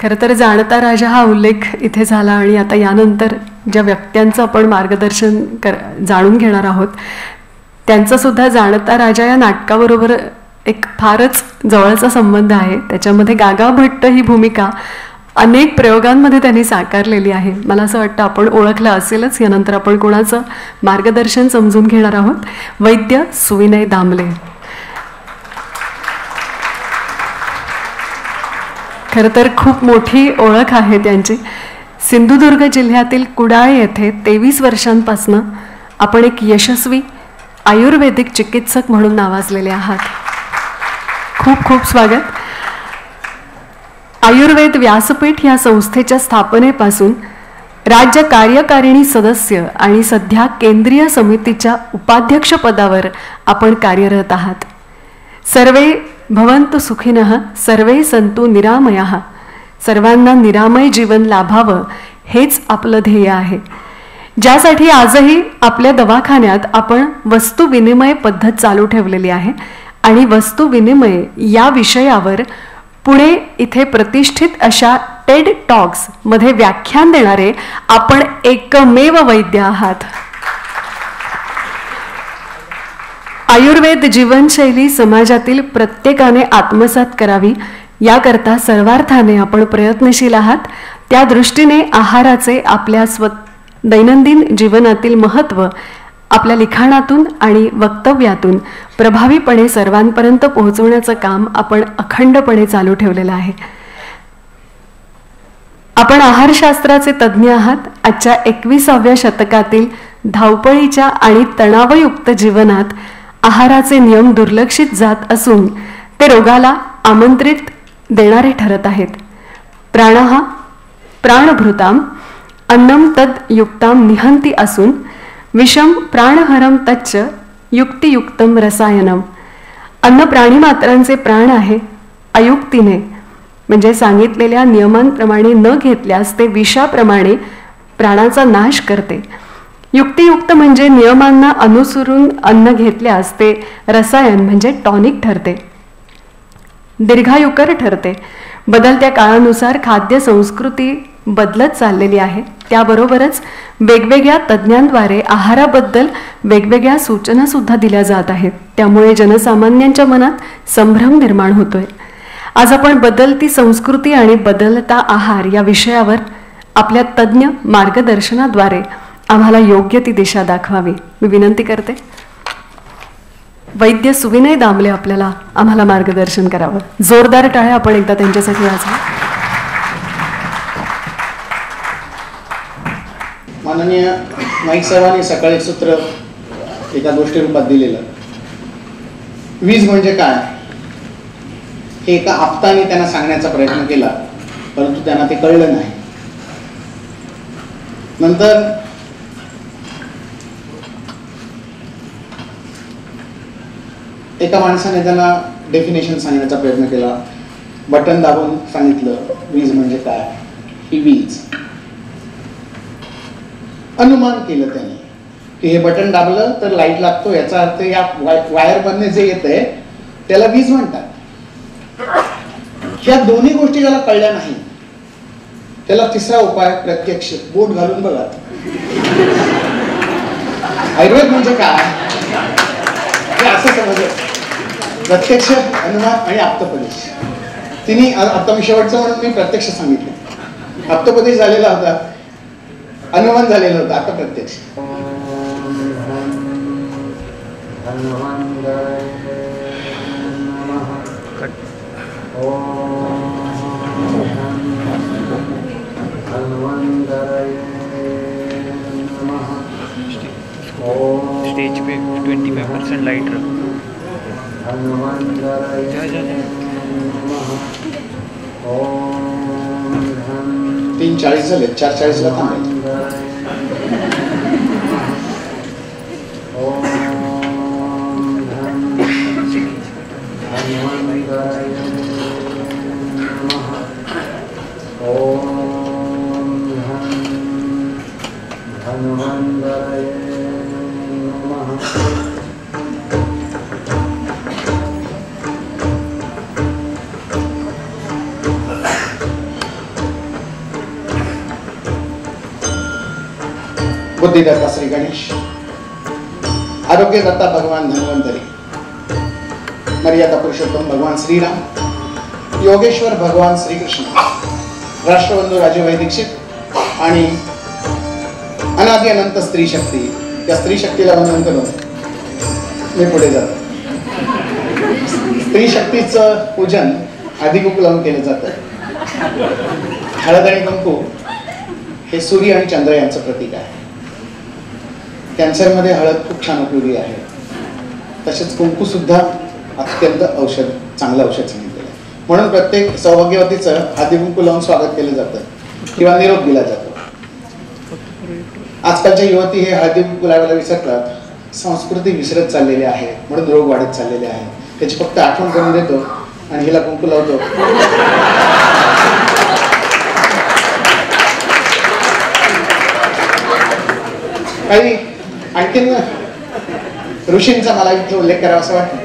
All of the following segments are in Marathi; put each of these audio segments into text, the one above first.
खरं तर जाणता राजा हा उल्लेख इथे झाला आणि आता यानंतर ज्या व्यक्त्यांचं आपण मार्गदर्शन जाणून घेणार आहोत त्यांचासुद्धा जाणता राजा या नाटकाबरोबर एक फारच जवळचा संबंध आहे. त्याच्यामध्ये गागा भट्ट ही भूमिका अनेक प्रयोगांमध्ये त्यांनी साकारलेली आहे. मला असं वाटतं आपण ओळखलं असेलच. यानंतर आपण कोणाचं मार्गदर्शन समजून घेणार आहोत. वैद्य सुविनय दामले. खरं तर खूप मोठी ओळख आहे त्यांची. सिंधुदुर्ग जिल्ह्यातील कुडाळ येथे 23 वर्षांपासून आपण एक यशस्वी आयुर्वेदिक चिकित्सक म्हणून नावाजलेले आहात. खूप खूप स्वागत. आयुर्वेद व्यासपीठ या संस्थेच्या स्थापनेपासून राज्य कार्यकारिणी सदस्य आणि सध्या केंद्रीय समितीच्या उपाध्यक्ष पदावर आपण कार्यरत आहात. सर्वे भवन्तु सुखिनः, सर्वे सन्तु निरामयाः. सर्वांना निरामय जीवन लाभावं हेच आपलं ध्येय आहे, ज्यासाठी आजही आपल्या दवाखान्यात आपण वस्तू विनिमय पद्धत चालू ठेवलेली आहे. आणि वस्तू विनिमय या विषयावर पुणे इथे प्रतिष्ठित अशा टेड टॉक्स मध्ये व्याख्यान देणारे आपण एकमेव वैद्य आहात. आयुर्वेद जीवनशैली समाजातील प्रत्येकाने आत्मसात करावी याकरता सर्वार्थाने आपण प्रयत्नशील आहात. त्या दृष्टीने आहाराचे आपल्या दैनंदिन जीवनातील महत्त्व आपल्या लिखाणातून आणि वक्तव्यातून प्रभावीपणे सर्वांपर्यंत पोहोचवण्याचं काम आपण अखंडपणे चालू ठेवलेलं आहे. आपण आहारशास्त्राचे तज्ज्ञ आहात. आजच्या 21व्या शतकातील धावपळीच्या आणि तणावयुक्त जीवनात आहाराचे नियम दुर्लक्षित जात असून ते रोगाला आमंत्रित देणारे ठरत आहेत. प्राणः प्राणभृताम अन्नम तद युक्ताम निहंती असून विषम प्राणहरम तच्च युक्तियुक्तम रसायनम. अन्न प्राणीमात्रांचे प्राण आहे. अयुक्तीने म्हणजे सांगितलेल्या नियमांप्रमाणे न घेतल्यास ते विषाप्रमाणे प्राणाचा नाश करते. युक्तियुक्त म्हणजे नियमांना अनुसरून अन्न घेतल्यास ते रसायन म्हणजे टॉनिक ठरते, दीर्घायुकर ठरते. बदलत्या काळानुसार खाद्य संस्कृती बदलत चाललेली आहे. त्याबरोबरच वेगवेगळ्या तज्ज्ञांद्वारे आहाराबद्दल वेगवेगळ्या सूचना सुद्धा दिल्या जात आहेत. त्यामुळे जनसामान्यांच्या मनात संभ्रम निर्माण होतोय. आज आपण बदलती संस्कृती आणि बदलता आहार या विषयावर आपल्या तज्ज्ञ मार्गदर्शनाद्वारे आम्हाला योग्य ती दिशा दाखवावी. मी विनंती करते वैद्य सुविनय दामले आपल्याला आम्हाला मार्गदर्शन करावं. जोरदार टाळ्या आपण एकदा त्यांच्यासाठी वाजवा. माननीय नाईक साहेबांनी सकाळी सूत्र एका गोष्टी रूपात दिलेलं. वीज म्हणजे काय हे एका आप्ताने त्यांना सांगण्याचा प्रयत्न केला, परंतु त्यांना ते कळलं नाही. नंतर एका माणसाने त्यांना डेफिनेशन सांगण्याचा प्रयत्न केला. बटन दाबून सांगितलं वीज म्हणजे काय. ही वीज अनुमान केलं त्याने की हे बटन दाबलं तर लाईट लागतो, याचा अर्थ या वायर मधने जे येतंय त्याला वीज म्हणतात. या दोन्ही गोष्टी ज्याला कळल्या नाही त्याला तिसरा उपाय प्रत्यक्ष बोट घालून बघा. आयुर्वेद म्हणजे काय हे असं समजलं. प्रत्यक्ष, अनुमान आणि आप्तोपदेश तिन्ही. आता मी शेवटचं म्हणून मी प्रत्यक्ष सांगितलं. आप्तोपदेश झालेला होता, अनुमान झालेलं होतं, आता प्रत्यक्ष. स्टेज पे 25% लाइट रख. 3:40 झाले, 4:40ला थांबायचं. बुद्धिदाता श्री गणेश, आरोग्यदाता भगवान धन्वंतरी, मर्यादा पुरुषोत्तम भगवान श्रीराम, योगेश्वर भगवान श्रीकृष्ण, राष्ट्रबंधू राजूभाई दीक्षित आणि अनादि अनंत स्त्री शक्ती, या स्त्री शक्तीला वंदन करून मी पुढे जातो. स्त्री शक्तीचं पूजन आधी कुंकू लावून केलं जातं. हळद आणि कुंकू हे सूर्य आणि चंद्र यांचं प्रतीक आहे. कॅन्सरमध्ये हळद खूप छान उपयोगी आहे. तसेच कुंकू सुद्धा अत्यंत चांगलं औषध सांगितलेलं आहे. म्हणून प्रत्येक सौभाग्यवतीचं हळदी कुंकू लावून स्वागत केलं जातं किंवा निरोप दिला जातो. आजकालच्या युवती हे हळदी कुंकू लावायला विसरतात. संस्कृती विसरत चाललेली आहे, म्हणून रोग वाढत चाललेले आहे. त्याची फक्त आठवण करून देतो आणि हिला कुंकू लावतो. काही आणखीन ऋषींचा मला इथे उल्लेख करावा असं वाटतं.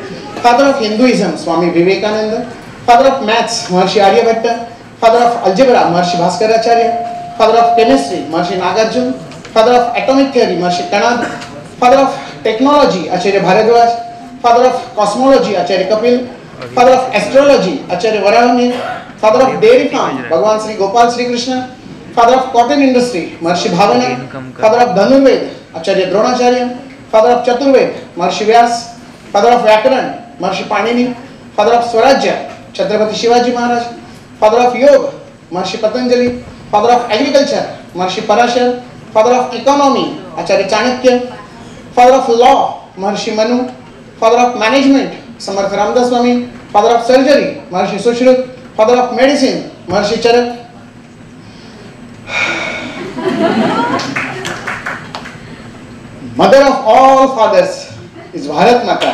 Father of Hinduism Swami Vivekananda, father of maths Maharshi Aryabhatta, father of algebra Maharshi Bhaskaracharya, father of chemistry Maharshi Nagarjuna, father of atomic theory Maharshi Kanad, father of technology Acharya Bharadwaj, father of cosmology Acharya Kapil, father of astrology Acharya Varahamihira, father of dairy farm भगवान Shri Gopal Shrikrishna, father of cotton industry Maharshi Bhavana, father of Dhanurveda Acharya Dronacharya, father of Chaturveda Maharshi Vyas, father of व्याकरण महर्षी पाणिनी, फादर ऑफ स्वराज्य Chhatrapati Shivaji Maharaj, father of yoga Maharshi Patanjali, father of agriculture Maharshi Parashar, father of economy Acharya Chanakya, father of law Maharshi Manu, father of management Samarth Ramdas Swami, father of surgery Maharshi Sushruta, father of medicine Maharshi Charak. Mother of all fathers is Bharat Mata.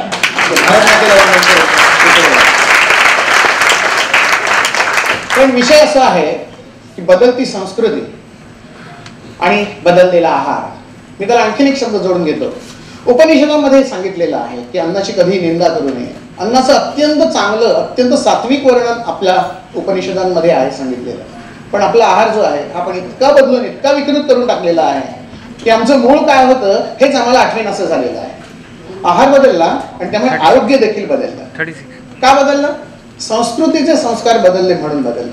पण विषय असा आहे की बदलती संस्कृती आणि बदललेला आहार. मी त्याला आणखीन एक शब्द जोडून घेतो. उपनिषदामध्ये सांगितलेलं आहे की अन्नाची कधी निंदा करू नये. अन्नाचं अत्यंत चांगलं, अत्यंत सात्विक वर्णन आपल्या उपनिषदांमध्ये आहे सांगितलेलं. पण आपला आहार जो आहे आपण इतका बदलून, इतका विकृत करून टाकलेला आहे की आमचं मूळ काय होतं हेच आम्हाला आठवण असं झालेलं आहे. आहार बदलला आणि त्यामुळे आरोग्य देखील बदललं. का बदललं? संस्कृतीचे संस्कार बदलले म्हणून बदललं.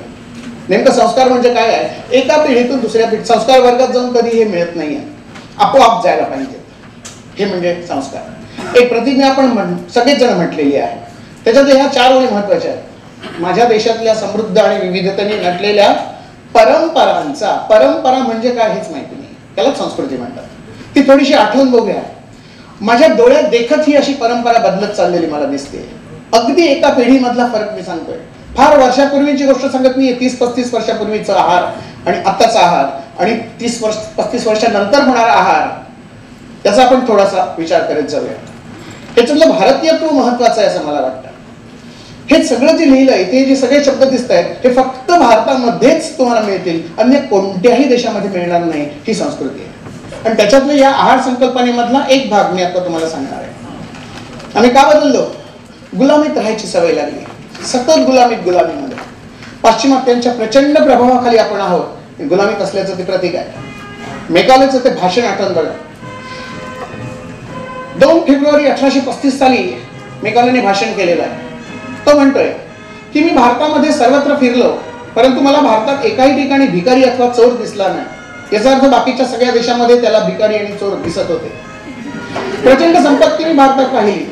नेमकं संस्कार म्हणजे काय आहे? एका पिढीतून दुसऱ्या पिढी संस्कार वर्गात जाऊन कधी हे मिळत नाहीये, आपोआप जायला पाहिजे. हे म्हणजे संस्कार. एक प्रतिज्ञा आपण सगळेच जण म्हटलेली आहे. त्याच्यात ह्या 4 ओळी महत्वाच्या आहेत. माझ्या देशातल्या समृद्ध आणि विविधतेने नटलेल्या परंपरांचा, परंपरा म्हणजे काय हेच माहिती नाही, त्यालाच संस्कृती म्हणतात. ती थोडीशी आठवण बघूया. माझ्या डोळ्यात देखत ही अशी परंपरा बदलत चाललेली मला दिसते. अगदी एका पिढीमधला फरक मी सांगतोय. फार वर्षापूर्वीची गोष्ट सांगत नाहीये. 30-35 वर्षापूर्वीचा आहार आणि आत्ताचा आहार आणि 30-35 वर्षानंतर होणारा आहार, त्याचा आपण थोडासा विचार करत जाऊया. याच्यातलं भारतीयत्व महत्वाचं आहे असं मला वाटतं. हे सगळं जे लिहिलंय, इथे जे सगळे शब्द दिसत आहेत हे फक्त भारतामध्येच तुम्हाला मिळतील, अन्य कोणत्याही देशामध्ये मिळणार नाही. ही संस्कृती आहे. आणि त्याच्यातलं या आहार संकल्पनेमधला एक भाग मी आता तुम्हाला सांगणार आहे. आम्ही का बदललो? गुलामीत राहायची सवय लागली. सतत गुलामीमध्ये पाश्चिमात्यांच्या प्रचंड प्रभावाखाली आपण आहोत. गुलामीत असल्याचं ते प्रतीक आहे. मेकालेचं ते भाषण आठवण बघा. 2 फेब्रुवारी 1835 साली मेकालेने भाषण केलेलं आहे. तो म्हणतोय की मी भारतामध्ये सर्वत्र फिरलो, परंतु मला भारतात एकाही ठिकाणी भिकारी अथवा चोर दिसला नाही. याचा अर्थ बाकीच्या सगळ्या देशामध्ये त्याला भिकारी आणि चोर दिसत होते. प्रचंड संपत्ती मी भारतात पाहिली.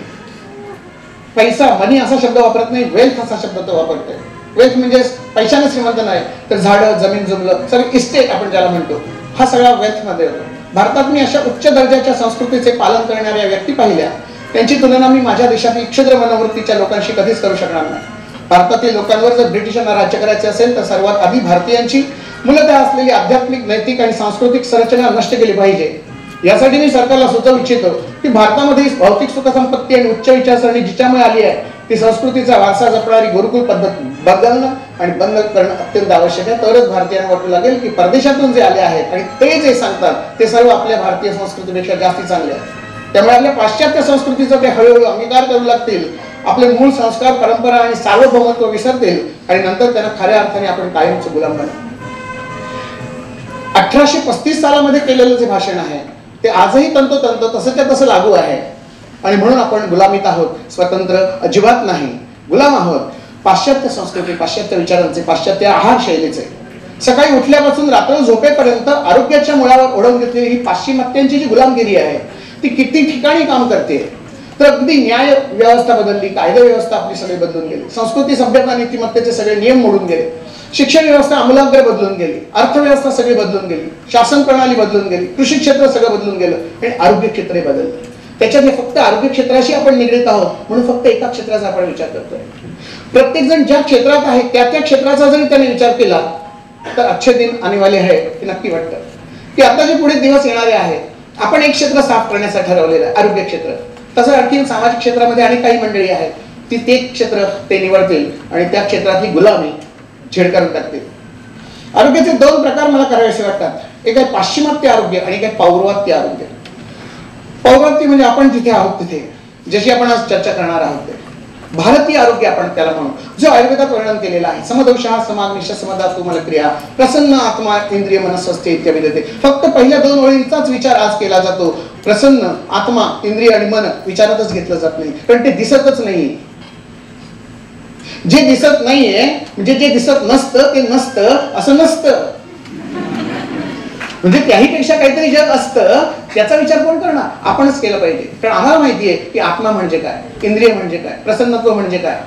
पैसा, मनी असा शब्द वापरत नाही, वेल्थ असा शब्द तो वापरतोय. वेल्थ म्हणजे पैशाने श्रीमंत नाही, तर झाडं, जमीन, जुमलं, सगळं इस्टेट आपण ज्याला म्हणतो, हा सगळा वेल्थ मध्ये होतो. भारतात मी अशा उच्च दर्जाच्या संस्कृतीचे पालन करणाऱ्या व्यक्ती पाहिल्या. त्यांची तुलना मी माझ्या देशातील क्षुद्र मनोवृत्तीच्या लोकांशी कधीच करू शकणार नाही. भारतातील लोकांवर जर ब्रिटिशांना राज्य करायचे असेल तर सर्वात आधी भारतीयांची मूलतः असलेली आध्यात्मिक, नैतिक आणि सांस्कृतिक संरचना नष्ट केली पाहिजे. यासाठी मी सरकारला सुचवू इच्छितो की भारतामध्ये भौतिक सुखसंपत्ती आणि उच्च विचारसरणी जिच्यामुळे आली आहे ती संस्कृतीचा वारसा जपणारी गुरुकुल पद्धत बदलणं आणि बंद करणं अत्यंत आवश्यक आहे. तरच भारतीयांना वाटू लागेल की परदेशातून जे आले आहेत आणि ते जे सांगतात ते सर्व आपल्या भारतीय संस्कृतीपेक्षा जास्ती चांगले आहे. त्यामुळे आपल्या पाश्चात्य संस्कृतीचा ते हळूहळू अंगीकार करू लागतील. आपले मूळ संस्कार, परंपरा आणि सार्वभौमत्व विसरतील आणि नंतर त्यांना खऱ्या अर्थाने आपण कायमच गुलाम बनू. 1835 सालामध्ये केलेलं जे भाषण आहे ते आजही तंतोतंत तसंच्या तसं लागू आहे. आणि म्हणून आपण गुलामीत आहोत, स्वतंत्र अजिबात नाही, गुलाम आहोत. पाश्चात्य संस्कृती, पाश्चात्य विचारांचे, पाश्चात्य आहार शैलीचे, सकाळी उठल्यापासून रात्र झोपेपर्यंत आरोग्याच्या मुळावर ओढवून घेतलेली ही पाश्चिमात्यांची जी गुलामगिरी आहे ती किती ठिकाणी काम करते. तर अगदी न्याय व्यवस्था बदलली, कायदा व्यवस्था आपली सगळी बदलून गेली, संस्कृती सभ्यता नीतिमत्तेचे सगळे नियम मोडून गेले, शिक्षण व्यवस्था आमूलाग्र बदलून गेली, अर्थव्यवस्था सगळी बदलून गेली, शासन प्रणाली बदलून गेली, कृषी क्षेत्र सगळं बदलून गेलं आणि आरोग्य क्षेत्र बदललं. त्याच्यात फक्त आरोग्य क्षेत्राशी आपण निगडीत आहोत म्हणून फक्त एका क्षेत्राचा आपण विचार करतोय. प्रत्येक जण ज्या क्षेत्रात आहे त्या त्या क्षेत्राचा जरी त्याने विचार केला तर अच्छे दिन आने वाले आहे हे नक्की वाटतं. की आता जे पुढे दिवस येणारे आहेत, आपण एक क्षेत्र साफ करण्याचं ठरवलेलं आहे, आरोग्य क्षेत्र. तसं आणखी सामाजिक क्षेत्रामध्ये आणि काही मंडळी आहेत ती ते क्षेत्र ते निवडतील आणि त्या क्षेत्रातली गुलामी झेडकारून टाकतील. आरोग्याचे दोन प्रकार मला करावेसे वाटतात. एक आहे पाश्चिमात्य आरोग्य आणि एक आहे पौर्वात्य आरोग्य. पौर्वात्य म्हणजे आपण जिथे आहोत तिथे, जशी आपण आज चर्चा करणार आहोत ते भारतीय आरोग्य आपण त्याला म्हणू, जो आयुर्वेदात वर्णन केलेला आहे. समदोषः समाग्निश समधातु मलक्रिया प्रसन्न आत्मा इंद्रिय मनस्वस्थे इत्यादी. फक्त पहिल्या दोन ओळींचाच विचार आज केला जातो. प्रसन्न आत्मा इंद्रिय आणि मन विचारातच घेतलं जात नाही, कारण ते दिसतच नाही. जे दिसत नाहीये म्हणजे जे दिसत नसतं ते नसतं असं नसतं. म्हणजे त्याहीपेक्षा काहीतरी जग असतं त्याचा विचार कोण करणार? आपणच केला पाहिजे. कारण आम्हाला माहितीये की आत्मा म्हणजे काय, इंद्रिय म्हणजे काय, प्रसन्नत्व म्हणजे काय,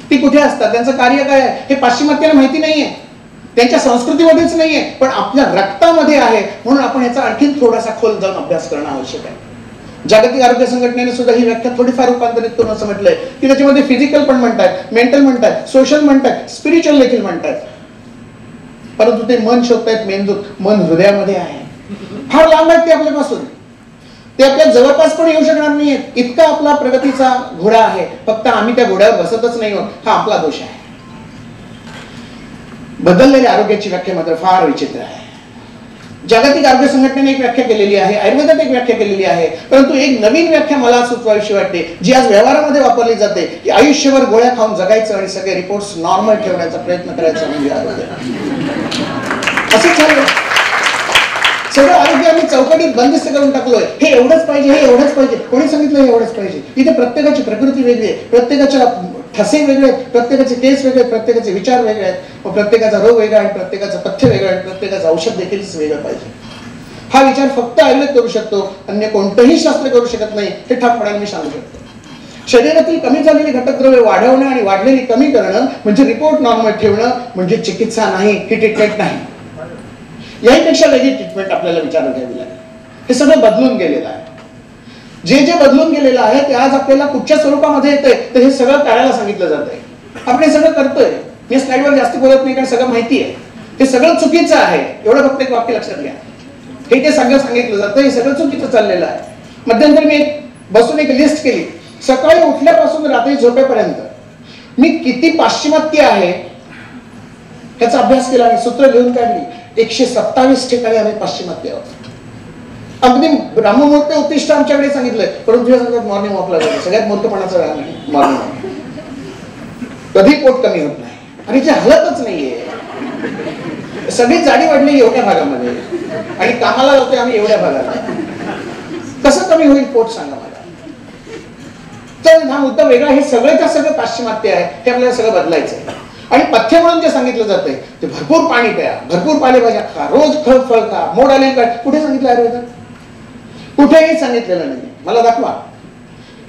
ती कुठे असतात, त्यांचं कार्य काय आहे हे पाश्चिमात्याला माहिती नाहीये, त्यांच्या संस्कृतीमध्येच नाहीये, पण आपल्या रक्तामध्ये आहे. म्हणून आपण याचा आणखी थोडासा खोल जाऊन अभ्यास करणं आवश्यक आहे. जागतिक आरोग्य संघटनेने सुद्धा ही व्याख्या थोडीफार रूपांतरित करून असं म्हटलंय की त्याच्यामध्ये फिजिकल पण म्हणतात, मेंटल म्हणतात, सोशल म्हणतात, स्पिरिच्युअल देखील म्हणतात. परंतु ते मन शोधतायत मेंदूत, मन हृदयामध्ये आहे. फार लांब आहेत ते आपल्यापासून, ते आपल्या जवळपास पण येऊ शकणार नाहीये. इतका आपला प्रगतीचा घोडा आहे, फक्त आम्ही त्या घोड्यावर बसतच नाही आहोत, हा आपला दोष आहे. बदललेल्या आरोग्याची व्याख्या मात्र फार विचित्र आहे. जागतिक आरोग्य संघटनेने एक व्याख्या केलेली आहे, आयुर्वेदात एक व्याख्या केलेली आहे, परंतु एक नवीन व्याख्या मला सुचवावीशी वाटते जी आज व्यवहारामध्ये वापरली जाते की आयुष्यभर गोळ्या खाऊन जगायचं आणि सगळे रिपोर्ट्स नॉर्मल ठेवण्याचा प्रयत्न करायचा म्हणजे आरोग्य. असंच झालं. सगळं आरोग्य आम्ही चौकटीत बंदिस्त करून टाकलोय. हे एवढंच पाहिजे, हे एवढंच पाहिजे. कोणी सांगितलं हे एवढंच पाहिजे? इथे प्रत्येकाची प्रकृती वेगळी आहे, प्रत्येकाच्या ठसे वेगळे आहेत, प्रत्येकाचे केस वेगळे, प्रत्येकाचे विचार वेगळे आहेत, प्रत्येकाचा रोग वेगळा आणि प्रत्येकाचं पथ्य वेगळं आणि प्रत्येकाचं औषध देखील वेगळं पाहिजे. हा विचार फक्त आयुर्वेद करू शकतो, अन्य कोणतंही शास्त्र करू शकत नाही, हे ठामपणाने मी सांगू शकतो. शरीरातील कमी झालेली घटकद्रव्ये वाढवणं आणि वाढलेली कमी करणं म्हणजे रिपोर्ट नॉर्मल ठेवणं म्हणजे चिकित्सा नाही, ही ट्रीटमेंट नाही. याहीपेक्षा वेगळी ट्रीटमेंट आपल्याला विचारात घ्यावी लागेल. हे सगळं बदलून गेलेलं आहे. जे जे बदलून गेलेलं आहे ते आज आपल्याला कुठच्या स्वरूपामध्ये येतंय तर हे सगळं करायला सांगितलं जातंय. आपण हे सगळं करतोय. मी स्लाइडवर जास्त बोलत नाही कारण सगळं माहिती आहे. हे सगळं चुकीचं आहे एवढं फक्त एक वाक्य लक्षात घ्या. हे सगळं सांगितलं जातं, हे सगळं चुकीचं चाललेलं आहे. मध्यंतरी मी बसून एक लिस्ट केली, सकाळी उठल्यापासून रात्री झोपेपर्यंत मी किती पाश्चिमात्य आहे याचा अभ्यास केला आणि सूत्र लिहून काढली. 127 ठिकाणी आम्ही पाश्चिमात्य आहोत. अगदी ब्राह्ममुहूर्त उत्तिष्ठ आमच्याकडे सांगितलंय, परंतु तुझ्या सांगतात मॉर्निंग वॉकला जायचं. सगळ्यात मोठेपणाचा वेळ नाही मॉर्निंग वॉक. कधी पोट कमी होत नाही आणि जे हलतच नाहीये. सगळी जाडी वाढली एवढ्या भागामध्ये आणि कामाला जातोय आम्ही एवढ्या भागात. कसं कमी होईल पोट सांगा मला. तर हा मुद्दा वेगळा. हे सगळं सगळं पाश्चिमात्य आहे, हे आपल्याला सगळं बदलायचं आहे. आणि पथ्य म्हणून जे सांगितलं जातंय ते भरपूर पाणी प्या, भरपूर पालेभाज्या खा, रोज फळ खा, मोड आलेली काय. कुठे सांगितलं आयुर्वेदात? कुठेही सांगितलेलं नाही. मला दाखवा.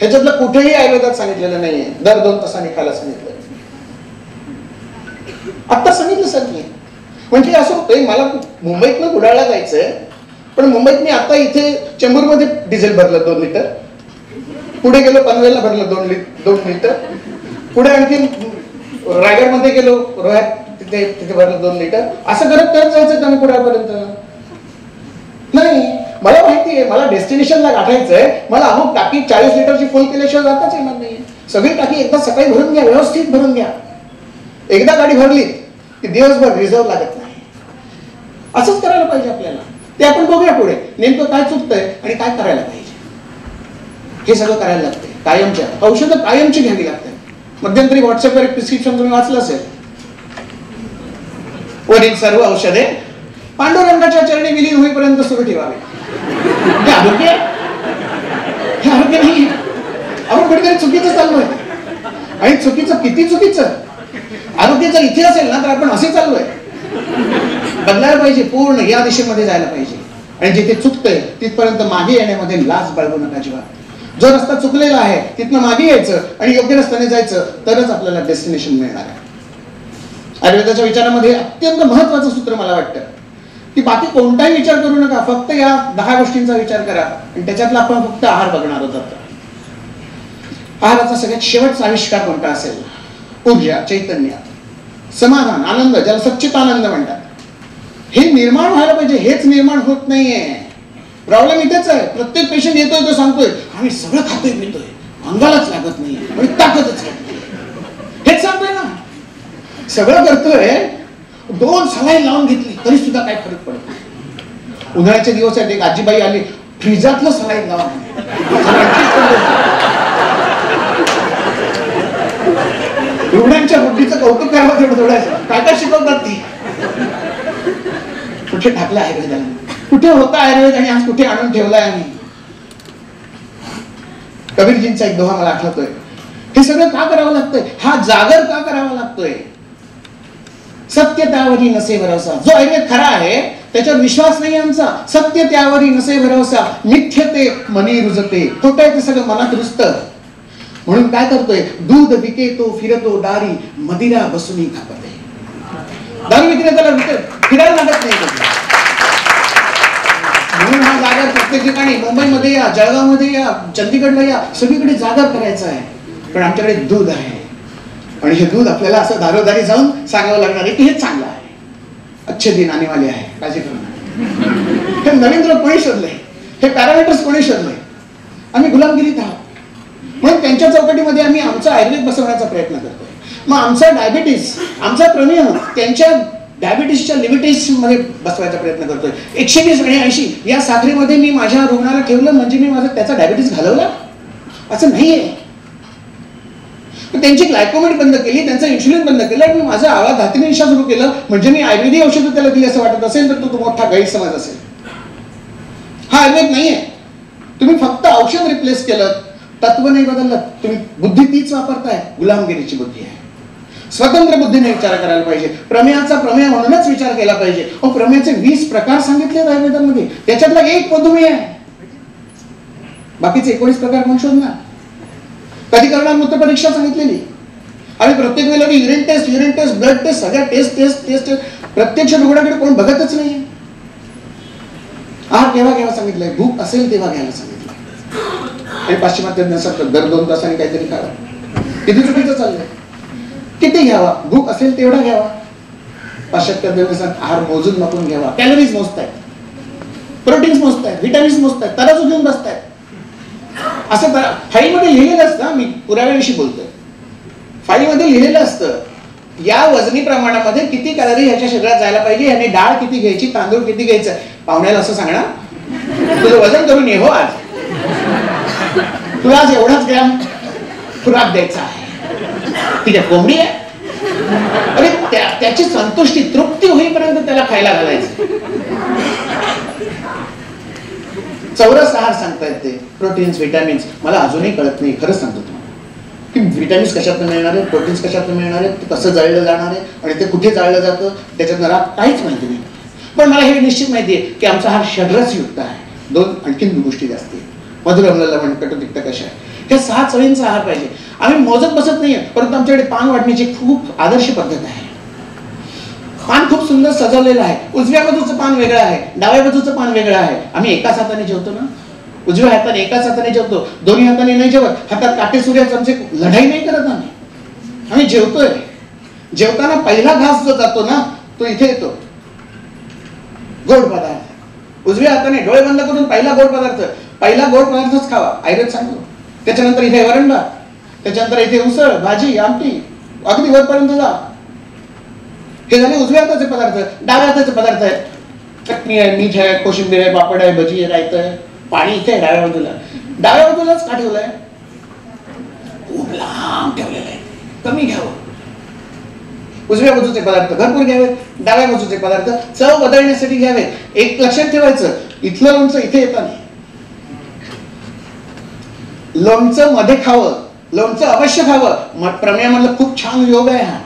ह्याच्यातलं कुठेही आयुर्वेदात सांगितलेलं नाहीये दर 2 तासांनी खायला सांगितलं. आता सांगितलं सर मी. म्हणजे असं होतंय, मला मुंबईतनं कुडाळला जायचंय, पण मुंबईत मी आता इथे चेंबूरमध्ये डिझेल भरलं 2 लिटर, पुढे गेलो पनवेलला भरलं 2 लिटर, पुढे आणखी रायगडमध्ये गेलो रोह्यात तिथे भरलं 2 लिटर. असं करत जायचं का मी कुडाळपर्यंत? नाही. मला माहितीये मला डेस्टिनेशनला गाठायचंय. मला अमुक टाकी 40 लिटरची फुल केल्याशिवाय जाताच येणार नाही. सगळी टाकी एकदा सकाळी भरून घ्या, व्यवस्थित भरून घ्या. एकदा गाडी भरली की दिवसभर रिझर्व लागत नाही. असंच करायला पाहिजे आपल्याला. ते आपण बघूया पुढे नेमकं काय चुकतंय आणि काय करायला पाहिजे. हे सगळं करायला लागतंय. कायमच्या औषधं कायमची घ्यावी लागतात. मध्यंतरी व्हॉट्सअपवर एक प्रिस्क्रिप्शन तुम्ही वाचलं असेल. वरील सर्व औषधे पांडुरंगाच्या चरणी विलीन होईपर्यंत सुरू ठेवावी. हे आरोग्य हे आरोग्य नाही. आपण कुठेतरी चुकीचं चाललोय आणि चुकीचं किती चुकीचं. आरोग्य जर इथे असेल ना तर आपण असे चाललोय. बदलायला पाहिजे, पूर्ण या दिशेमध्ये जायला पाहिजे. आणि जिथे चुकतंय तिथपर्यंत मागे येण्यामध्ये लाज बाळगू नका जीवा. जो रस्ता चुकलेला आहे तिथनं मागे यायचं आणि योग्य रस्त्याने जायचं, तरच आपल्याला डेस्टिनेशन मिळणार आहे. आयुर्वेदाच्या विचारामध्ये अत्यंत महत्वाचं सूत्र मला वाटतं की बाकी कोणताही विचार करू नका, फक्त या 10 गोष्टींचा विचार करा आणि त्याच्यातला आपण फक्त आहार बघणार आहोत. आहाराचा सगळ्यात शेवटचा आविष्कार कोणता असेल? ऊर्जा, चैतन्य, समाधान, आनंद, ज्याला सच्चिदानंद म्हणतात. हे निर्माण व्हायला पाहिजे. हेच निर्माण होत नाहीये. प्रॉब्लेम इथेच आहे. प्रत्येक पेशंट येतोय तो सांगतोय आम्ही सगळं खातोय पितोय, अंगालाच लागत नाहीये आणि ताकदच नाही. हेच सांगतोय ना. सगळं करतोय, 2 सलाईन लावून घेतली तरी सुद्धा काय फरक पडत नाही. उन्हाळ्याचे दिवस आहेत, एक आजीबाई आली, फ्रीजातलं सलाईन लावा. रुग्णांच्या बुद्धीचं कौतुक करावं तेवढं थोडं. काय काय शिकवतात ती. कुठे टाकलं आयुर्वेदाला, कुठे होता आयुर्वेद आणि आज कुठे आणून ठेवलाय आम्ही. कबीरजींचा एक दोहा मला आठवतोय. हे सगळं का करावं लागतंय? हा जागर का करावा लागतोय? सत्य त्यावरी नसे भरवसा. जो आयुर्वेद खरा आहे त्याच्यावर विश्वास नाही आमचा. सत्य त्यावरी नसे भरवसा, मिथ्य ते मनी रुजते. खोटं आहे ते सगळं मनात रुजतं. म्हणून काय करतोय? दूध विकेतो फिरतो दारी, मदिरा बसुनी खापते. दारू विक्रेत्याला फिरायला लागत नाही. म्हणून हा जागर प्रत्येक ठिकाणी, मुंबईमध्ये या, जळगावमध्ये या, चंदीगडला या, सगळीकडे जागर करायचा आहे. पण आमच्याकडे दूध आहे आणि हे दूध आपल्याला असं दारोदारी जाऊन सांगावं लागणार आहे की हे चांगलं आहे. अच्छे दिन आने वाले आहे, काळजी करू नका. हे नरेंद्र कोणी शोधलंय? हे पॅरामीटर्स कोणी शोधलंय? आम्ही गुलामगिरीत आहोत. म्हणून त्यांच्या चौकटीमध्ये आम्ही आमचा आयुर्वेद बसवण्याचा प्रयत्न करतोय. मग आमचा डायबिटीस, आमचा प्रमेह त्यांच्या डायबिटीसच्या लिमिटेशन मध्ये बसवायचा प्रयत्न करतोय. 120 आणि 80 या साखरेमध्ये मी माझ्या रुग्णाला ठेवलं म्हणजे मी माझा त्याचा डायबिटीस घालवला असं नाहीये. त्यांची ग्लायकोमेट बंद केली, त्यांचं इन्शुलिन बंद केलं आणि मी माझा आवाज धातीने निशा सुरू केलं म्हणजे मी आयुर्वेदिक औषध त्याला दिली असं वाटत असेल तर तो मोठा गैरसमज असेल. हा आयुर्वेद नाहीये. तुम्ही फक्त औषध रिप्लेस केलं, तत्व नाही बदललं. तुम्ही बुद्धी तीच वापरताय, गुलामगिरीची बुद्धी आहे. स्वतंत्र बुद्धीने विचार करायला पाहिजे. प्रमेयाचा प्रमेय म्हणूनच विचार केला पाहिजे. प्रमेयाचे 20 प्रकार सांगितले आयुर्वेदामध्ये, त्याच्यातला एक मधुमेह आहे. बाकीचे 19 प्रकार कोण शोधणार? कधी करणार? मूत्र परीक्षा सांगितलेली. आणि प्रत्येक वेळेला युरिन टेस्ट, ब्लड टेस्ट, सगळ्या टेस्ट प्रत्यक्ष रुग्णाकडे कोण बघतच नाही. आहार केव्हा घ्यावा सांगितलंय? भूक असेल तेव्हा घ्यायला सांगितलं. आणि पाश्चिमात्य दर 2 तासांनी काहीतरी खावं. किती चुकीचं चाललंय. किती घ्यावा? भूक असेल तेवढा घ्यावा. पाश्चात्य आहार मोजून मापून घ्यावा. कॅलरीज मोजतायत, प्रोटीन्स मोजतायत, व्हिटॅमिन्स मोजतायत, तराजू घेऊन बसतायत. असं फाईलमध्ये लिहिलेलं असतं. मी पुराव्याविषयी बोलतोय. फाईलमध्ये लिहिलेलं असतं या वजनी प्रमाणामध्ये किती कॅलरी ह्याच्या शरीरात जायला पाहिजे, याने डाळ किती घ्यायची, तांदूळ किती घ्यायचं. पाहुण्याला असं सांगणार तुझं वजन करून ये हो आज, तुला आज एवढाच ग्रॅम खुराक द्यायचा आहे. ठीक आहे, कोंबडी आहे. अरे त्याची संतुष्टी, तृप्ती होईपर्यंत त्याला खायला घालायचं. चौरस आहार सांगतायत ते, प्रोटीन्स, व्हिटॅमिन्स. मला अजूनही कळत नाही, खरंच सांगतो तुम्हाला, की व्हिटॅमिन्स कशातून मिळणार आहे, प्रोटीन्स कशातून मिळणार आहे, ते कसं जाळलं जाणार आहे आणि ते कुठे जाळलं जातं त्याच्यात मला काहीच माहिती नाही. पण मला हे निश्चित माहिती आहे की आमचा आहार षड्रसयुक्त आहे. 2 आणखीन गोष्टी जास्त आहेत. मधुर, अम्ल, लवण, कटु, तिक्त, कषाय. हे 6 चवींचा आहार पाहिजे. आम्ही मोजत बसत नाहीये, परंतु आमच्याकडे पान वाटण्याची खूप आदर्श पद्धत आहे. पान खूप सुंदर सजवलेलं आहे. उजव्या बाजूचं पान वेगळं आहे, डाव्या बाजूचं पान वेगळं आहे. आम्ही एकाच हाताने जेवतो ना. उजव्या हाताने एकाच हाताने जेवतो, दोन्ही हाताने नाही जेवत. हातात काटे सूर्य चमचे लढाई नाही करत. आम्ही जेवतोय. जेवताना पहिला घास जो जातो ना तो इथे येतो, गोड पदार्थ. उजव्या हाताने डोळे बंद करून पहिला गोड पदार्थच खावा, आयुर्वेद सांगतो. त्याच्यानंतर इथे वरण भात, त्याच्यानंतर इथे उसळ, भाजी, आमटी, अगदी वरपर्यंत जा. हे झाले उजव्या हाताचे पदार्थ. डाव्या हाताचे पदार्थ आहेत. चटणी आहे, मीठ आहे, कोशिंबीर आहे, पापड आहे, भजी आहे, रायतं आहे, पाणी इथे आहे डाव्या बाजूला. डाव्या बाजूलाच का ठेवलंय? खूप लांब ठेवलेलं आहे, कमी घ्यावं. उजव्या बाजूचे पदार्थ भरपूर घ्यावेत, डाव्या बाजूचे पदार्थ चव बदलण्यासाठी घ्यावेत. एक लक्षात ठेवायचं, इथलं लोणचं इथे येतं नाही, लोणचं मध्ये खावं, लोणचं अवश्य खावं. प्रमेयामधलं खूप छान योग आहे हा.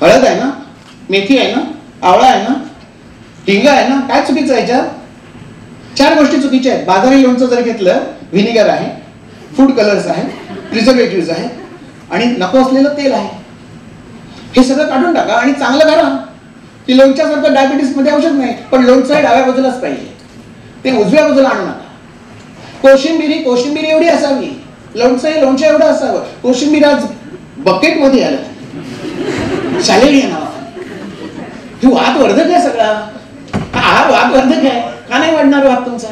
हळद आहे ना, मेथी आहे ना, आवळा आहे ना, हिंग आहे ना, काय चुकीचं आहे याच्यात? 4 गोष्टी चुकीच्या आहेत. बाजारी लोणचं जर घेतलं, व्हिनेगर आहे, फूड कलर्स आहे, प्रिझर्वेटिव्ह आहे आणि नको असलेलं तेल आहे. हे सगळं काढून टाका आणि चांगलं करा. की लोणच्यासारखं डायबिटीस मध्ये औषध नाही, पण लोणचं हे डाव्या बाजूलाच पाहिजे, ते उजव्या बाजूला आणू नका. कोशिंबिरी एवढी असावी, लोणचं हे लोणचं एवढं असावं. कोशिंबीर आज बकेट मध्ये आलं, शालेय नाव. ही वादवर्धक आहे सगळा, हा वादवर्धक आहे. का नाही वाढणार वाद तुमचा?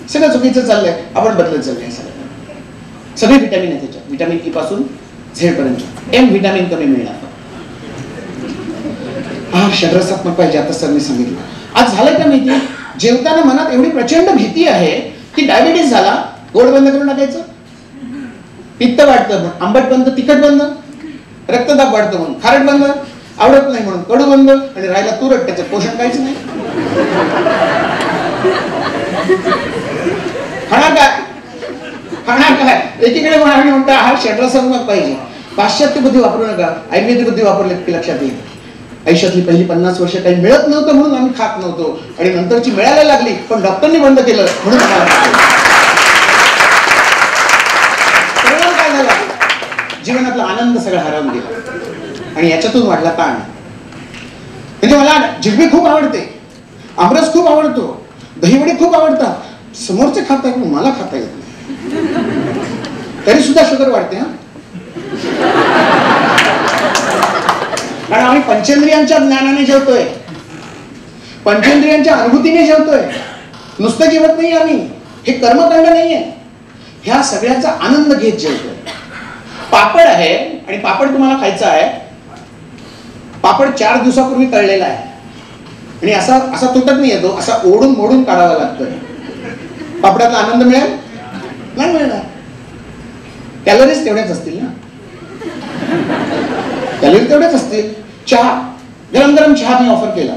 सगळं चुकीचं चाललंय, आपण बदलत चाललंय. सगळे व्हिटॅमिन आहे त्याच्यात, व्हिटॅमिन ई पासून झेड पर्यंत. एम व्हिटॅमिन कमी मिळणार. हा षड्रसात्मक पाहिजे. आता सर मी सांगितलं. आज झालंय का माहिती, जेवताना मनात एवढी प्रचंड भीती आहे की डायबिटीस झाला, गोड बंद करून टाकायचं, पित्त वाढतं, आंबट बंद, तिखट बंद, रक्तदाब वाढतो म्हणून खारट बंद, आवडत नाही म्हणून कडू बंद, आणि राहिला तुरट, त्याचं पोषण काहीच नाही. खाणार काय? एकीकडे म्हणता हा षड्रसात्मक पाहिजे. पाश्चात्य बुद्धी वापरू नका, आयुर्वेदिक बुद्धी वापरली की लक्षात येईल. आयुष्यातली पहिली 50 वर्ष काही मिळत नव्हतं म्हणून आम्ही खात नव्हतो, आणि नंतरची मिळायला लागली पण डॉक्टरनी बंद केलं म्हणून. काय झालं? जीवनातला आनंद सगळा हरवून गेला आणि याच्यातून वाढला ताण. म्हणजे मला जिलबी खूप आवडते, आमरस खूप आवडतो, दहीवडे खूप आवडतात, समोरचे खाता येत, मला खाता येत नाही, तरी सुद्धा शुगर वाढते. हा, कारण आम्ही पंचेंद्रियांच्या ज्ञानाने जेवतोय, पंचेंद्रियांच्या अनुभूतीने जेवतोय, नुसतं जेवत नाही आम्ही. हे कर्मकांड नाहीये, ह्या सगळ्याचा आनंद घेत जेवतोय. पापड आहे आणि पापड तुम्हाला खायचा आहे. पापड 4 दिवसापूर्वी तळलेला आहे आणि असा तुटत नाही येतो, असा ओढून मोडून काढावा लागतोय. पापडाचा आनंद मिळेल? नाही मिळणार. कॅलरीज तेवढ्याच असतील ना, कॅलरीज तेवढ्याच असतील. चहा, गरम गरम चहा मी ऑफर केला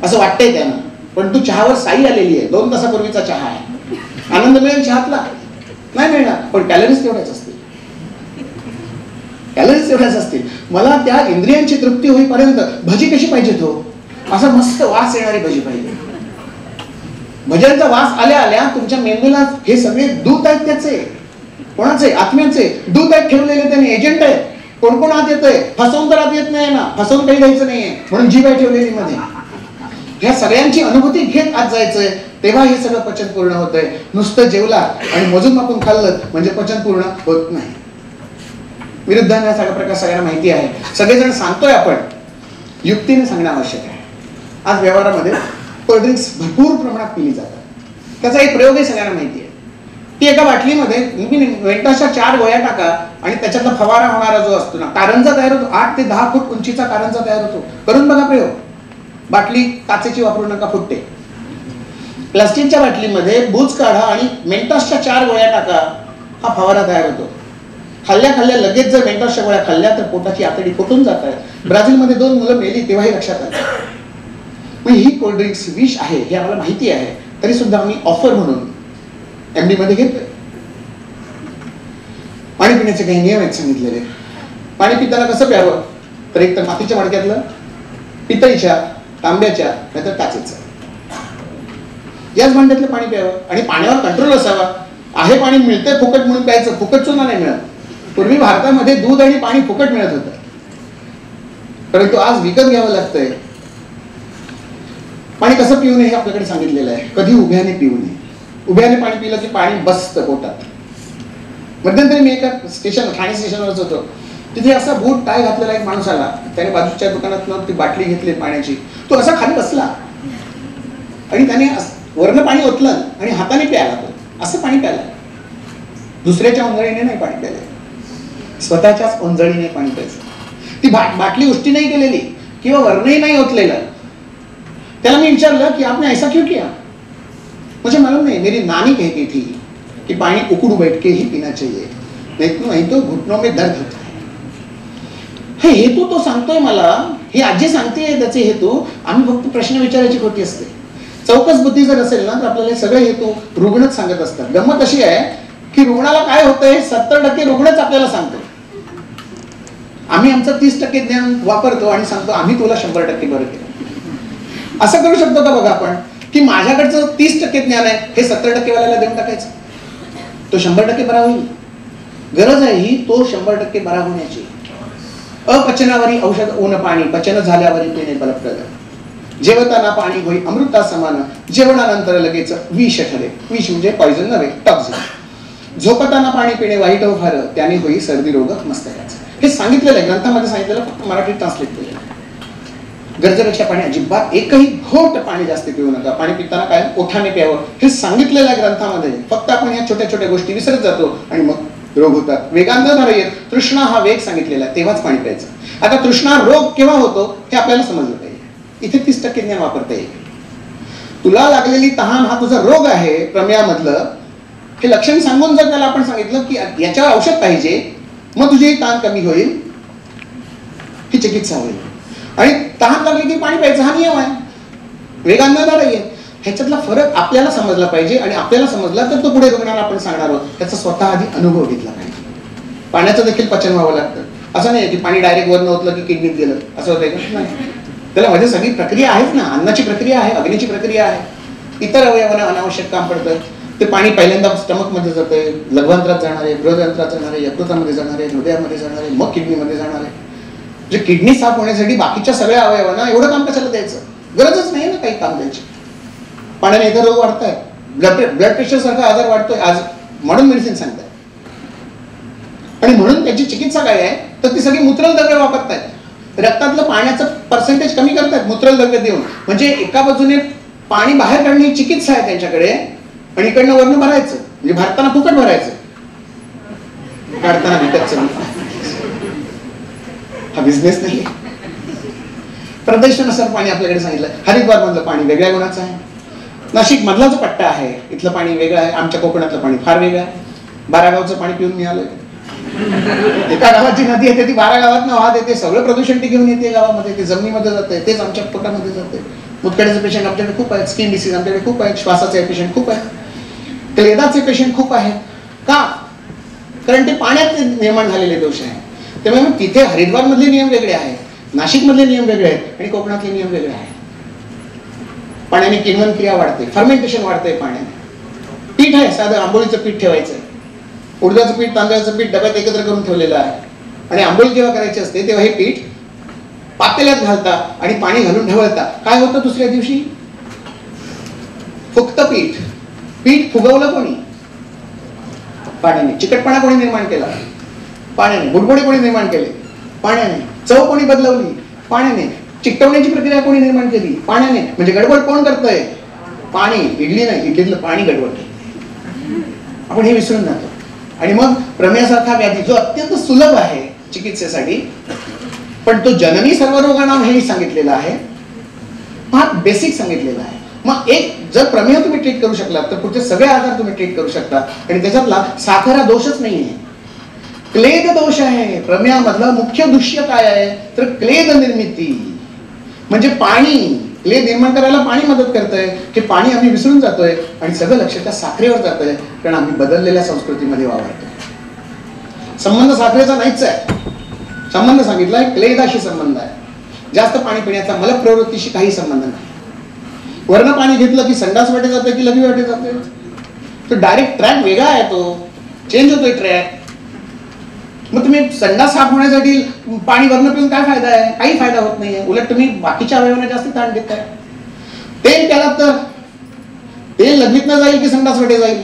असं वाटतंय त्यांना, पण तू चहावर साई आलेली आहे, 2 तासापूर्वीचा चहा आहे. आनंद मिळेल चहातला? नाही मिळणार, पण कॅलरीज तेवढ्याच असतील, कॅलरीज तेवढ्याच असतील. मला त्या इंद्रियांची तृप्ती होईपर्यंत भजी कशी पाहिजे, तो असा मस्त वास येणारी भजी पाहिजे. भज्यांचा वास आल्या आल्या तुमच्या मेंदूला, हे सगळे दूत आहेत त्याचे, कोणाचे? आत्म्याचे दूत आहेत ठेवलेले, त्याने एजंट आहेत. कोण कोण आत येतंय? फसवून तर आत येत नाही ना, फसवून काही घ्यायचं नाहीये म्हणून जीव आहे ठेवलेली मध्ये. ह्या सगळ्यांची अनुभूती घेत आत जायचंय, तेव्हा हे सगळं पचन पूर्ण होतंय. नुसतं जेवला आणि मोजून मापून खाल्लं म्हणजे पचन पूर्ण होत नाही. विरुद्धाने हा सगळा प्रकार सगळ्यांना माहिती आहे. सगळेजण सांगतोय, आपण युक्तीने सांगणं आवश्यक आहे. आज व्यवहारामध्ये कोल्ड्रिंक्स भरपूर प्रमाणात पिली जातात. त्याचा एक प्रयोगही सगळ्यांना माहिती आहे. ती एका बाटलीमध्ये मेंटॉसच्या 4 गोळ्या टाका आणि त्याच्यातला फवारा होणारा जो असतो ना, कारंजा तयार होतो. 8 ते 10 फूट उंचीचा कारंजा तयार होतो. करून बघा प्रयोग. बाटली काचेची वापरू नका, फुटते. प्लास्टिकच्या बाटलीमध्ये बूज काढा आणि मेंटॉसच्या 4 गोळ्या टाका, हा फवारा तयार होतो. खाल्ल्या लगेच जर मेंटॉसच्या गोळ्या खाल्ल्या तर पोटाची आतडी फुटून जात आहे. ब्राझीलमध्ये 2 मुलं मेली तेव्हाही लक्षात आलं. मग ही कोल्ड्रिंक्स विष आहे हे आम्हाला माहिती आहे, तरी सुद्धा आम्ही ऑफर म्हणून एमडी मध्ये घेतोय. पाणी पिण्याचे काही नियम आहेत सांगितलेले. पाणी पिताना कसं प्यावं, तर एक तर मातीच्या मडक्यातलं, पितळीच्या, तांब्याच्या, नाहीतर काचेचं, याच भांड्यातलं पाणी प्यावं. आणि पाण्यावर कंट्रोल असावा. आहे पाणी मिळतंय फुकट म्हणून प्यायचं, फुकट सुद्धा नाही मिळत. पूर्वी भारतामध्ये दूध आणि पाणी फुकट मिळत होतं, परंतु आज विकत घ्यावं लागतंय. पाणी कसं पिऊ नये हे आपल्याकडे सांगितलेलं आहे. कधी उभ्याने पिऊ नये. उभ्याने पाणी पिलं की पाणी बसतं पोटात. मध्यंतरी मी एका ठाणे स्टेशनवरच होतो, तिथे असा बूट टाय घातलेला एक माणूस आला. त्याने बाजूच्या दुकानात ती बाटली घेतली पाण्याची, तो असा खाली बसला आणि त्याने वरनं पाणी ओतलं आणि हाताने प्यायला. तो असं पाणी प्यायला. दुसऱ्याच्या ओंजळीने नाही पाणी प्यायला, स्वतःच्याच ओंजळीने पाणी प्यायचं. ती बाटली उष्टी नाही केलेली किंवा वरनही नाही ओतलेलं. त्याला मी विचारलं की आपने ऐसा क्यों किया? मुझे मालूम नहीं, मेरी नानी कहती थी कि पानी उकड़ बैठ के ही पीना चाहिए, नहीं तो घुटनों में दर्द होता है. हे हेतू तो सांगतोय मला, ही आजी सांगते त्याचे हेतू. आम्ही फक्त प्रश्न विचारायची खोटी असते. चौकस बुद्धी जर असेल ना तर आपल्याला सगळे हेतू रुग्णच सांगत असतात. गंमत अशी आहे की रुग्णाला काय होतंय 70% रुग्णच आपल्याला सांगतो. आम्ही आमचं 30% ज्ञान वापरतो आणि सांगतो आम्ही तुला 100% बरं केलं. असं करू शकतो का बघा आपण, की माझ्याकडचं 30% ज्ञान आहे हे 70% वाल्याला देऊन टाकायचं, तो 100% बरा होईल. गरज आहे ही तो 100% बरा होण्याची. अपचनावरी औषध ऊन पाणी, पचन झाल्यावरी पिणे बलप्रद. जेवताना पाणी होई अमृता समान, जेवणानंतर लगेच विष ठरे. विष म्हणजे पॉइझन नव्हे, टॉक्सिन. झोपताना पाणी पिणे वाईट फार, त्याने होई सर्दी रोग मस्तकाचा. हे सांगितलेलं आहे ग्रंथामध्ये, सांगितलेलं, फक्त मराठीत ट्रान्सलेट केलेलं. गरजेपेक्षा पाणी अजिबात एकही घोट पाणी जास्त पिऊ नका. पाणी पिताना काय ओठाने प्यावं हे सांगितलेलं आहे ग्रंथामध्ये. फक्त आपण या छोट्या छोट्या गोष्टी विसरत जातो आणि मग रोग होतात. वेगांत धरा येत, तृष्णा हा वेग सांगितलेला आहे, तेव्हाच पाणी प्यायचं. आता तृष्णा रोग केव्हा होतो हे आपल्याला समजलं पाहिजे. इथे 30% ज्ञान वापरता येईल. तुला लागलेली तहान हा तुझा रोग आहे प्रमेयामधलं, हे लक्षण सांगून जर त्याला आपण सांगितलं की याच्यावर औषध पाहिजे, मग तुझी ताण कमी होईल, ही चिकित्सा होईल. आणि तहान लागली की पाणी प्यायचं हा नियम आहे. वेगांना नाहीये. ह्याच्यातला फरक आपल्याला समजला पाहिजे आणि आपल्याला समजला तर तो पुढे रुग्णाला आपण सांगणार आहोत. त्याचा स्वतः आधी अनुभव घेतला पाहिजे. पाण्याचं देखील पचन व्हावं लागतं. असं नाही की पाणी डायरेक्ट वर नव्हतं की किडनीत गेलं असं होतंय का? नाही. त्याला माझी सगळी प्रक्रिया आहेच ना. अन्नाची प्रक्रिया आहे, अग्नीची प्रक्रिया आहे, इतर अवयवांना अनावश्यक काम पडतं. ते पाणी पहिल्यांदा स्टमक मध्ये जातंय, लघ्वांत्रात जाणार आहे, बृहदंत्रात जाणार आहे, यकृतामध्ये जाणार आहे, हृदयामध्ये जाणार आहे, मग किडनीमध्ये जाणार आहे. म्हणजे किडनी साफ होण्यासाठी बाकीच्या सगळ्या अवयवांना एवढं काम कशाला द्यायचं? गरजच नाही ना काही काम द्यायची. पाण्याने इतर रोग वाढताय, ब्लड प्रेशर सारखा आजार वाढतोय आज, म्हणून मेडिसिन सांगताय. आणि म्हणून त्याची चिकित्सा काय आहे तर ती सगळी मूत्रल द्रव्य वापरतायत. रक्तातलं पाण्याचं पर्सेंटेज कमी करतायत मूत्रल द्रव्य देऊन. म्हणजे एका बाजूने पाणी बाहेर काढणे ही चिकित्सा आहे त्यांच्याकडे, आणि इकडनं वरनं भरायचं, म्हणजे भरताना फुकट भरायचं, काढताना विकतचं. हा बिझनेस नाही. प्रदेशानुसार पाणी आपल्याकडे सांगितलं. हरिद्वार मधलं पाणी वेगळ्या गुणाचं आहे, नाशिक मधला जो पट्टा आहे इथलं पाणी वेगळं आहे, आमच्या कोकणातलं पाणी फार वेगळं आहे. 12 गावचं पाणी पिऊन मिळालं. एका गावाची नदी येते ती 12 गावात वाहत येते, सगळं प्रदूषण ती घेऊन येते गावामध्ये, ते जमिनीमध्ये जाते, तेच आमच्या पोटामध्ये जाते. मुतखड्याचे पेशंट आमच्याकडे खूप आहेत, स्किन डिसीज आमच्याकडे खूप आहेत, श्वासाचे पेशंट खूप आहेत, क्लेदाचे पेशंट खूप आहेत. का? कारण ते पाण्यात निर्माण झालेले दोष आहे. त्यामुळे मग तिथे हरिद्वार मधले नियम वेगळे आहेत, नाशिक मधले नियम वेगळे आहेत आणि कोकणातले नियम वेगळे आहेत. पाण्याने किण्वन क्रिया वाढते, फर्मेंटेशन वाढतंय पाण्याने. पीठ आहे, साधं आंबोळीचं पीठ ठेवायचंय, उडदाचं पीठ तांदळाचं पीठ डब्यात एकत्र करून ठेवलेलं आहे. आणि आंबोळी जेव्हा करायची असते तेव्हा हे पीठ पातेल्यात घालता आणि पाणी घालून ढवळता. काय होतं दुसऱ्या दिवशी? फुगतं पीठ. पीठ फुगवलं कोणी? पाण्याने. चिकटपणा कोणी निर्माण केला? पाण्याने. बुडबुडे कोणी निर्माण केले? पाण्याने. चव कोणी बदलवली? पाण्याने. चिकटवण्याची प्रक्रिया कोणी निर्माण केली? पाण्याने. म्हणजे गडबड कोण करतंय? पाणी. इडली नाही, इडलीतलं पाणी गडबड. आपण हे विसरून जातो. आणि मग प्रमेयासारखा व्याधी जो अत्यंत सुलभ आहे चिकित्सेसाठी, पण तो जननी सर्व रोगांना हे सांगितलेलं आहे, हा बेसिक सांगितलेला आहे. मग एक जर प्रमेय तुम्ही ट्रीट करू शकलात तर पुढचे सगळे आजार तुम्ही ट्रीट करू शकता. आणि त्याच्यातला साखर हा दोषच नाहीये, क्लेद दोष आहे. प्रमेयामधला मुख्य दृश्य काय आहे तर क्लेद निर्मिती. म्हणजे पाणी, क्लेद निर्माण करायला पाणी मदत करतंय. हे पाणी आम्ही विसरून जातोय आणि सगळं लक्ष त्या साखरेवर जातंय, कारण आम्ही बदललेल्या संस्कृतीमध्ये वावरतोय. संबंध साखरेचा नाहीच आहे. संबंध सांगितलाय क्लेदाशी संबंध आहे. जास्त पाणी पिण्याचा मला प्रवृत्तीशी काही संबंध नाही. वरनं पाणी घेतलं की संडास वाटे जाते की लघवी वाटे जाते, तो डायरेक्ट ट्रॅक वेगळा आहे, तो चेंज होतोय ट्रॅक. मग तुम्ही संडास साफ होण्यासाठी पाणी वरनं पिऊन काय फायदा आहे? काही फायदा होत नाहीये. उलट तुम्ही बाकीच्या अवयवांना जास्त ताण देताय. तेल त्याला तर तेल लघवीतनं जाईल की संडास वाटे जाईल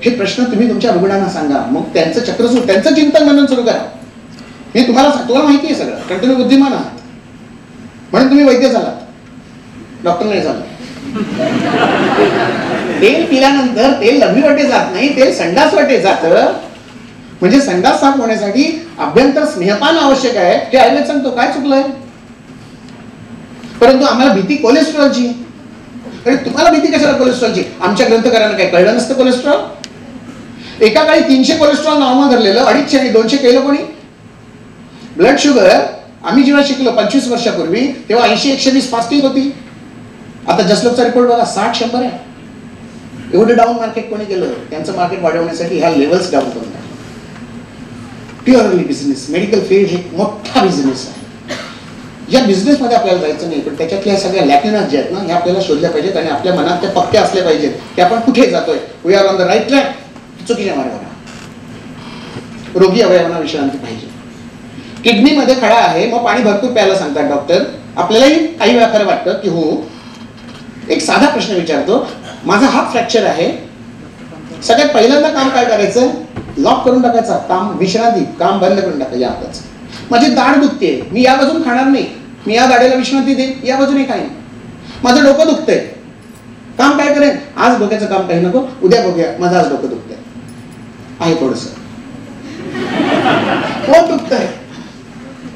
हे प्रश्न तुम्ही तुमच्या रुग्णांना सांगा. मग त्यांचं चक्र सुरू, त्यांचं चिंतन म्हणून सुरू करा. मी तुम्हाला माहिती आहे सगळं, कारण तुम्ही बुद्धिमान आहात म्हणून तुम्ही वैद्य झालात, डॉक्टर नाही झाला. तेल पिल्यानंतर तेल लघवी वाटे जात नाही, तेल संडास वाटे जातं. म्हणजे संडास साफ होण्यासाठी अभ्यंतर स्नेहपान आवश्यक आहे हे आयुर्वेद सांगतो. काय चुकलंय? परंतु आम्हाला भीती कोलेस्ट्रॉलची. अरे तुम्हाला भीती कशाला कोलेस्ट्रॉलची? आमच्या ग्रंथकारांना काय कळलं नसतं कोलेस्ट्रॉल? एका काळी 300 कोलेस्ट्रॉल नॉर्मल धरलेलं, 250 आणि 200 केलं कोणी? ब्लड शुगर आम्ही जेव्हा शिकलो 25 वर्षापूर्वी तेव्हा 80-120 फास्टिंग होती. आता जसलोकचा रिपोर्ट बघा 60-100 आहे. एवढं डाऊन मार्केट कोणी केलं? त्यांचं मार्केट वाढवण्यासाठी ह्या लेवल्स डाऊन करून टाकल्या. प्युअरली बिझनेस, मेडिकल फील्ड हे मोठा बिझनेस आहे. या बिझनेसमध्ये आपल्याला जायचं नाही, पण त्याच्यातल्या सगळ्या लॅकिनास जे आहेत ना, हे आपल्याला शोधल्या पाहिजेत आणि आपल्या मनात ते पक्के असले पाहिजेत की आपण कुठे जातोय. We are on the right track, चुकीच्या मार्गावर. रोगी अवयवांना विश्रांती पाहिजे. किडनीमध्ये खडा आहे, मग पाणी भरपूर प्यायला सांगतात डॉक्टर. आपल्यालाही काही वेळा खरं वाटतं की हो. एक साधा प्रश्न विचारतो, माझा हात फ्रॅक्चर आहे, सगळ्यात पहिल्यांदा काम काय करायचं? लॉक करून टाकायचा, काम विश्रांती, काम बंद करून टाकायचं हाताचं. माझी दाढ दुखते, मी या बाजून खाणार नाही, मी या दाढेला विश्रांती दे, या बाजूने काही नाही. माझं डोकं दुखतंय, काम काय करेन? आज डोक्याचं काम काही नको, उद्या बघूया, माझं आज डोकं दुखतंय आहे थोडस, पोट दुखतंय,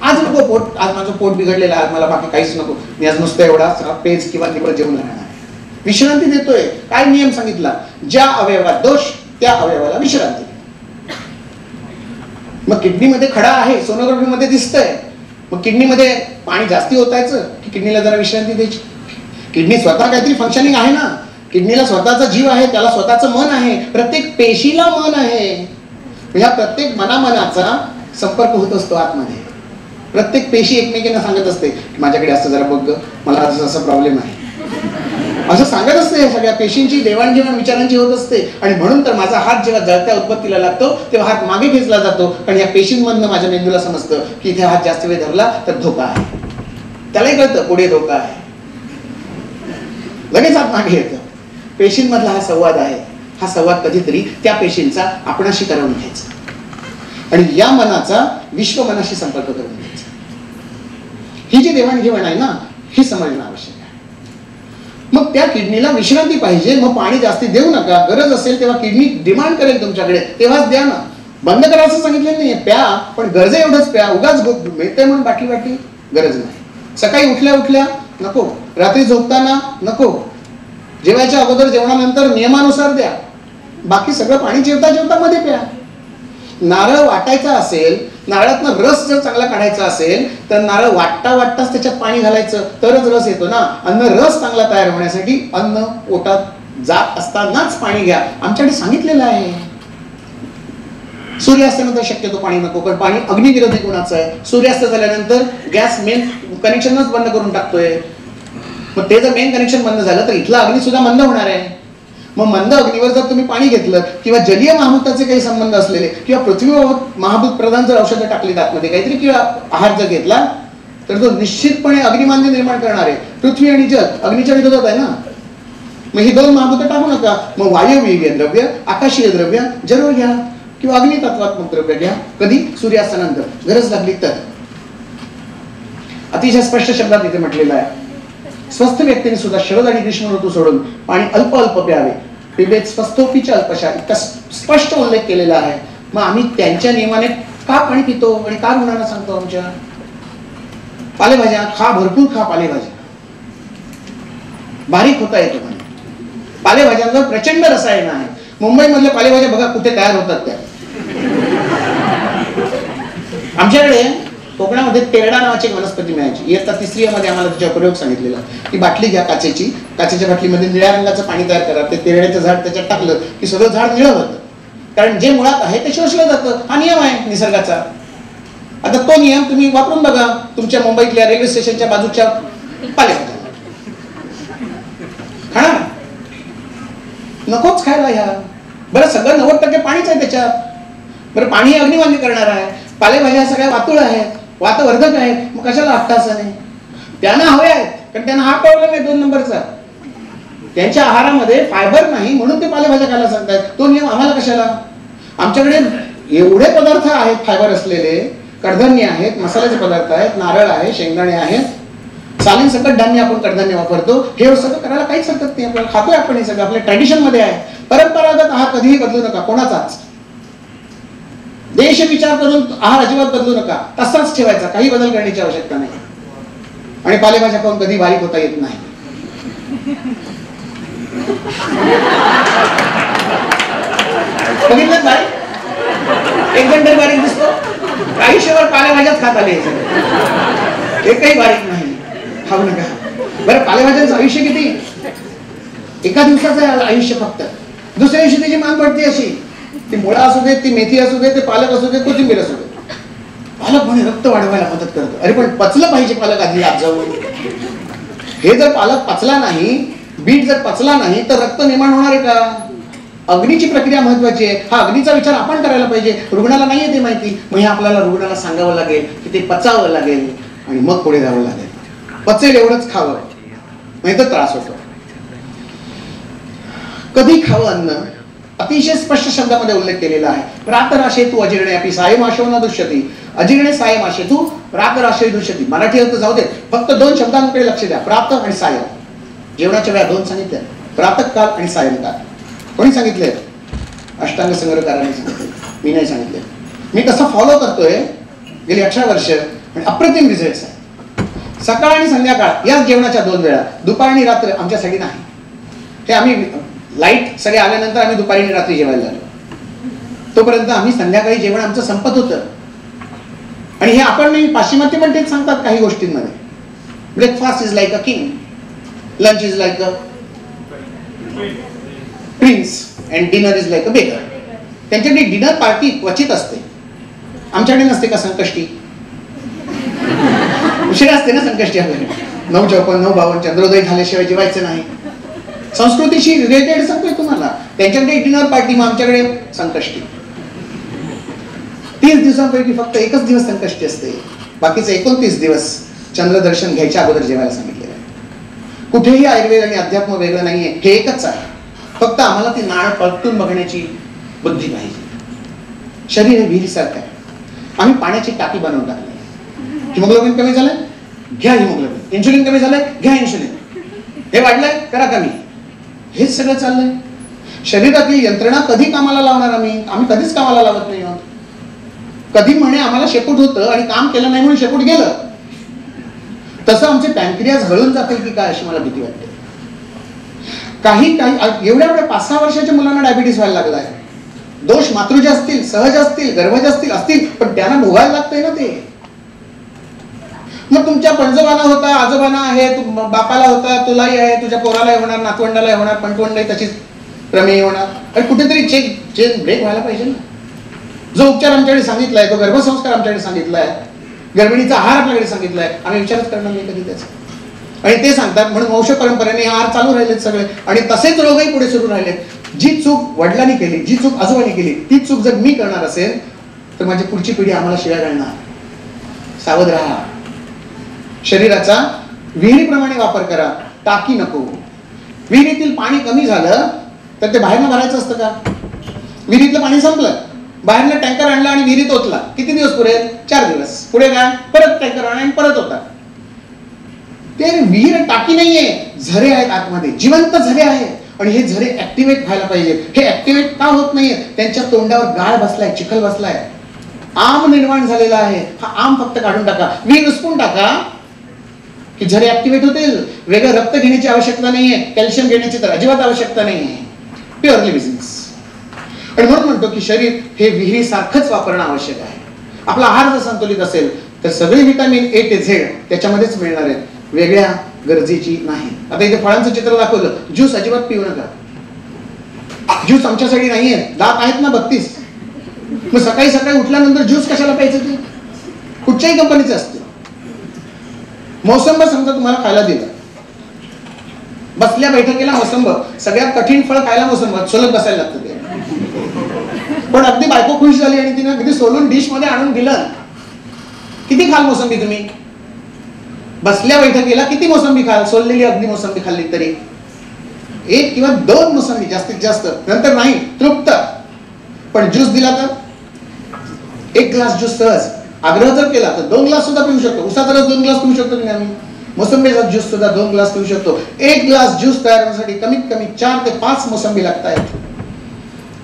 आज नको पोट, आज माझं पोट बिघडलेलं आहे, मला बाकी काहीच नको, मी आज नुसतं एवढा पेज किंवा निवड जेवण राहणार. विश्रांती देतोय. काय नियम सांगितला? ज्या अवयवात दोष त्या अवयवाला विश्रांती. मग किडनीमध्ये खडा आहे, सोनोग्राफीमध्ये दिसतंय, मग किडनीमध्ये पाणी जास्ती ओतायचं की किडनीला जरा विश्रांती द्यायची? किडनी स्वतः काहीतरी फंक्शनिंग आहे ना, किडनीला स्वतःचा जीव आहे, त्याला स्वतःचं मन आहे, प्रत्येक पेशीला मन आहे. ह्या प्रत्येक मनामनाचा संपर्क होत असतो आतमध्ये. प्रत्येक पेशी एकमेकांना सांगत असते माझ्याकडे असं जरा बघ, मला असा प्रॉब्लेम आहे, असं सांगत असते. सगळ्या पेशींची देवाणघेवाण विचारांची होत असते. आणि म्हणून तर माझा हात जेव्हा जळत्या उत्पत्तीला लागतो तेव्हा हात मागे खेचला जातो, कारण या पेशींमधनं माझ्या मेंदूला समजतं की इथे हात जास्त वेळ धरला तर धोका आहे. त्यालाही कळतं पुढे धोका आहे, लगेच हात मागे येतं. पेशींमधला हा संवाद आहे. हा संवाद कधीतरी त्या पेशींचा आपणाशी करून घ्यायचा आणि या मनाचा विश्वमनाशी संपर्क करून घ्यायचा. ही जी देवाणघेवाण आहे ना, ही समजणं आवश्यक आहे. मग त्या किडनीला विश्रांती पाहिजे, मग पाणी जास्ती देऊ नका. गरज असेल तेव्हा किडनी डिमांड करेल तुमच्याकडे, तेव्हाच द्या ना. बंद करा असं सांगितलेलं नाहीये, प्या, पण गरजे एवढंच प्या. उगाच मिळते म्हणून बाकी गरज नाही. सकाळी उठल्या उठल्या नको, रात्री झोपताना नको, जेवायच्या अगोदर जेवणानंतर नियमानुसार द्या. बाकी सगळं पाणी जेवता जेवता मध्ये प्या. नारळ वाटायचा असेल, नारळातनं रस जर चांगला काढायचा असेल तर नारळ वाटता वाटताच त्याच्यात पाणी घालायचं, तरच रस येतो ना. अन्न रस चांगला तयार होण्यासाठी अन्न पोटात जात असतानाच पाणी घ्या, आमच्याकडे सांगितलेलं आहे. सूर्यास्तानंतर शक्यतो पाणी नको, पण पाणी अग्निविरोधी गुणाचं आहे. सूर्यास्त झाल्यानंतर गॅस मेन कनेक्शनच बंद करून टाकतोय. मग ते जर मेन कनेक्शन बंद झालं तर इथला अग्नी सुद्धा मंद होणार आहे. मग मंद अग्नीवर जर तुम्ही पाणी घेतलं किंवा जलीय महाभूताचे काही संबंध असलेले किंवा पृथ्वी महाभूत प्रधान जर औषधं टाकली आतमध्ये काहीतरी किंवा आहार जर घेतला तर तो निश्चितपणे अग्निमांद्य निर्माण करणार आहे. पृथ्वी आणि जल अग्नीच्या विरोधात आहे ना. मग ही दोन महाभूत टाकू नका. मग वायवीय द्रव्य, आकाशीय द्रव्य जरूर घ्या किंवा अग्नितत्वात्मक द्रव्य घ्या. कधी? सूर्यास्तानंतर, गरज लागली तर. अतिशय स्पष्ट शब्दात इथे म्हटलेलं आहे, स्वस्थ व्यक्तीने सुद्धा शरद आणि ग्रीष्म ऋतू सोडून पाणी अल्प अल्प प्यावे. पिबेत स्वस्थोपीच्या अल्पशा, इतका स्पष्ट उल्लेख केलेला आहे. मग आम्ही त्यांच्या नियमाने का पाणी पितो आणि का रुग्णांना सांगतो? आमच्या पालेभाज्या खा, भरपूर खा पालेभाज्या, बारीक होता येतो म्हणे. पालेभाज्यांवर प्रचंड रसायन आहे. मुंबई मधल्या पालेभाज्या बघा कुठे तयार होतात त्या. आमच्याकडे कोकणामध्ये तेरडा नावाची एक वनस्पती मिळायची. इयत्ता तिसरी मध्ये आम्हाला त्याचा प्रयोग सांगितलेला की बाटली घ्या काचेची, काचेच्या बाटलीमध्ये निळ्या रंगाचं पाणी तयार करा. ते तेरड्याचं झाड त्याच्यात टाकलं की सगळं झाड निळं होतं, कारण जे मुळात आहे ते शोषलं जातं. हा नियम आहे निसर्गाचा. आता तो नियम तुम्ही वापरून बघा तुमच्या मुंबईतल्या रेल्वे स्टेशनच्या बाजूच्या पालेभाज्या. खाणार नकोच खायला ह्या. बरं सगळं 90% पाणीच आहे त्याच्यात. बरं पाणी अग्निमांद्य करणार आहे. पालेभाज्या सगळ्या वातुळ आहेत, वातवर्धक आहेत, मग कशाला अट्टाहासाने? त्यांना हवे आहेत, कारण त्यांना हा प्रॉब्लेम आहे 2 नंबरचा. त्यांच्या आहारामध्ये फायबर नाही म्हणून ते पालेभाज्या खायला सांगतायत. तो नियम आम्हाला कशाला? आमच्याकडे एवढे पदार्थ आहेत फायबर असलेले, कडधान्य आहेत, मसाल्याचे पदार्थ आहेत, नारळ आहे, शेंगदाणे आहेत, सालींसकट धान्य आपण कडधान्य वापरतो. हे सगळं करायला काहीच हरकत नाही. आपल्याला खातोय आपण हे सगळं, आपल्या ट्रॅडिशन मध्ये आहे. परंपरागत आहार कधीही बदलू नका कोणाचाच. देश विचार करून आहार अजिबात बदलू नका, तसाच ठेवायचा, काही बदल करण्याची आवश्यकता नाही. आणि पालेभाज्या खाऊन कधी बारीक होता येत नाही. बघितलं बारीक? एक जण तरी बारीक दिसतो. आयुष्यभर पालेभाज्याच खात आले, एकही बारीक नाही. खाऊ नका. बरं पालेभाज्यांचं आयुष्य किती? एका दिवसाचं आयुष्य फक्त. दुसऱ्या दिवशी त्याची मान पडते अशी, ती मुळा असू दे, ती मेथी असू दे, ते पालक असू दे, कोथिंबीर असू दे. पालक म्हणे रक्त वाढवायला मदत करतो. अरे पण पचलं पाहिजे पालक आधी आत जाऊन. हे जर पालक पचला नाही, बीट जर पचला नाही तर रक्त निर्माण होणार आहे का? अग्नीची प्रक्रिया महत्वाची आहे. हा अग्नीचा विचार आपण करायला पाहिजे. रुग्णाला नाहीये ते माहिती, मग हे आपल्याला रुग्णाला सांगावं लागेल की ते पचावं लागेल आणि मग पुढे जावं लागेल. पचेल एवढंच खावं, नाही तर त्रास होतो. कधी खावं अन्न अतिशय स्पष्ट शब्दामध्ये उल्लेख केलेला आहे. प्रातराशे तू अजिर्णे अपि सायमाशो न दुष्यती. अजिर्णे सायमाशे तू प्रातराशे दुष्यती. मराठी अर्थ जाऊ दे, फक्त 2 शब्दांकडे लक्ष द्या, प्रात आणि साय. जेवणाच्या वेळा 2 सांगितल्या, प्रातःकाल आणि सायंकाळ. कोणी सांगितले? अष्टांग संग्रहकारांनी सांगितले, मी नाही सांगितले. मी तसं फॉलो करतोय गेली 18 वर्ष आणि अप्रतिम रिझल्ट आहे. सकाळ आणि संध्याकाळ याच जेवणाच्या 2 वेळा, दुपार आणि रात्र आमच्यासाठी नाही. हे आम्ही लाईट सगळे आल्यानंतर आम्ही दुपारी आणि रात्री जेवायला लागलो. तोपर्यंत आम्ही संध्याकाळी जेवण आमचं संपत होतं. आणि हे आपण नाही, पाश्चिमात्य पण तेच सांगतात काही गोष्टींमध्ये. Breakfast is like a king, lunch is like a prince and dinner is like a beggar. त्यांच्याकडे डिनर पार्टी क्वचित असते, आमच्याकडे नसते का संकष्टी? उशिरा असते ना संकष्टी. आपल्याकडे 9:54, 9:52 चंद्रोदय झाल्याशिवाय जेवायचं नाही. संस्कृतीशी रिलेटेड सांगतोय तुम्हाला. त्यांच्याकडे डिनर पार्टी, मग आमच्याकडे संकष्टी. 30 दिवसांपैकी फक्त 1च दिवस संकष्टी असते, बाकीचे 29 दिवस चंद्रदर्शन घ्यायच्या अगोदर जेवायला सांगितलेलं आहे. कुठेही आयुर्वेद आणि अध्यात्म वेगळं नाहीये, हे एकच आहे. फक्त आम्हाला ती नाळ पलटून बघण्याची बुद्धी पाहिजे. शरीर हे विहिरीसारखं आहे. आम्ही पाण्याची टाकी बनवून टाकली. हिमोग्लोबिन कमी झालंय, घ्या हिमोग्लोबिन. इन्शुलिन कमी झालंय, घ्या इन्शुलिन. हे वाढलंय, करा कमी. हेच सगळं चाललंय. शरीरातील यंत्रणा कधी कामाला लावणार आम्ही कधीच कामाला लावत नाही आहोत. कधी म्हणे आम्हाला शेपूट होतं आणि काम केलं नाही म्हणून शेपूट गेलं. तसं आमचे पॅनक्रियाज हळून जातील की काय अशी मला भीती वाटते. काही एवढ्या 5-6 वर्षाच्या मुलांना डायबिटीस व्हायला लागलाय. दोष मातृज असतील, सहज असतील, गर्भज असतील, पण त्यांना भोगायला लागतंय ना ते. मग तुमच्या पणजोबांना होता, आजोबांना आहे, बापाला होता, तुलाही आहे, तुझ्या पोरालाही होणार, नातवंडालाही होणार, पणतवंडाही तशीच प्रमेय होणार. आणि कुठेतरी चेन ब्रेक व्हायला पाहिजे ना. जो उपचार आमच्याकडे सांगितलाय, तो गर्भसंस्कार आमच्याकडे सांगितलाय, गर्भिणीचा आहार आपल्याकडे सांगितलाय, आम्ही विचारच करणार नाही कधी त्याचा. आणि ते सांगतात म्हणून वंश परंपरेने आहार चालू राहिलेत सगळे. आणि तसेच रोगही पुढे सुरू राहिलेत. जी चूक वडिलांनी केली, जी चूक आजोबांनी केली, ती चूक जर मी करणार असेल तर माझी पुढची पिढी आम्हाला शिव्या घालणार. सावध राहा. शरीराचा विहिरीप्रमाणे वापर करा, टाकी नको. विहिरीतील पाणी कमी झालं तर ते बाहेरनं भरायचं असतं का? विहिरीतलं पाणी संपलं, बाहेरनं टँकर आणला आणि विहिरीत ओतला, किती दिवस पुरेल? 4 दिवस. पुढे काय? परत टँकर आणा आणि परत होता. ते विहीर टाकी नाहीये, झरे आहेत आतमध्ये, जिवंत झरे आहेत. आणि हे झरे ऍक्टिव्हेट व्हायला पाहिजे. हे ऍक्टिव्हेट का होत नाहीये? त्यांच्या तोंडावर गाळ बसलाय, चिखल बसलाय, आम निर्माण झालेला आहे. हा आम फक्त काढून टाका, विहीर उसपून टाका की झरे ऍक्टिव्हेट होतील. वेगळं रक्त घेण्याची आवश्यकता नाहीये, कॅल्शियम घेण्याची तर अजिबात आवश्यकता नाहीये. Purely business. आणि म्हणून म्हणतो की शरीर हे विहिरीसारखंच वापरणं आवश्यक आहे. आपला आहार जर संतुलित असेल तर सगळे व्हिटॅमिन A ते Z त्याच्यामध्येच मिळणार आहेत, वेगळ्या गरजेची नाही. आता इथे फळांचं चित्र दाखवलं, ज्यूस अजिबात पिऊ नका. ज्यूस आमच्यासाठी नाहीये. दात आहेत ना 32. मग सकाळी सकाळी उठल्यानंतर ज्यूस कशाला प्यायचं? ते कुठच्याही कंपनीचं असतं. मोसंब समजा तुम्हाला खायला दिलं, बसल्या बैठकीला मोसंब, सगळ्यात कठीण फळ खायला मोसंब, सोलत बसायला लागतं ते. पण अगदी बायको खुश झाली आणि तिने अगदी सोलून डिश मध्ये आणून दिलं. किती खाल मोसंबी तुम्ही? बसल्या बैठकीला किती मोसंबी खाल? सोललेली अगदी मोसंबी खाल्ली तरी 1 किंवा 2 मोसंबी जास्तीत जास्त, नंतर नाही, तृप्त. पण ज्यूस दिला तर 1 ग्लास ज्यूस सहज. आग्रह जर केला तर 2 ग्लास सुद्धा पिऊ शकतो. उसाचा रस 2 ग्लास पिऊ शकतो की आम्ही. मोसंबीचा ज्यूस सुद्धा 2 ग्लास पिऊ शकतो. 1 ग्लास ज्यूस तयार होण्यासाठी कमीत कमी 4 ते 5 मोसंबी लागतायत.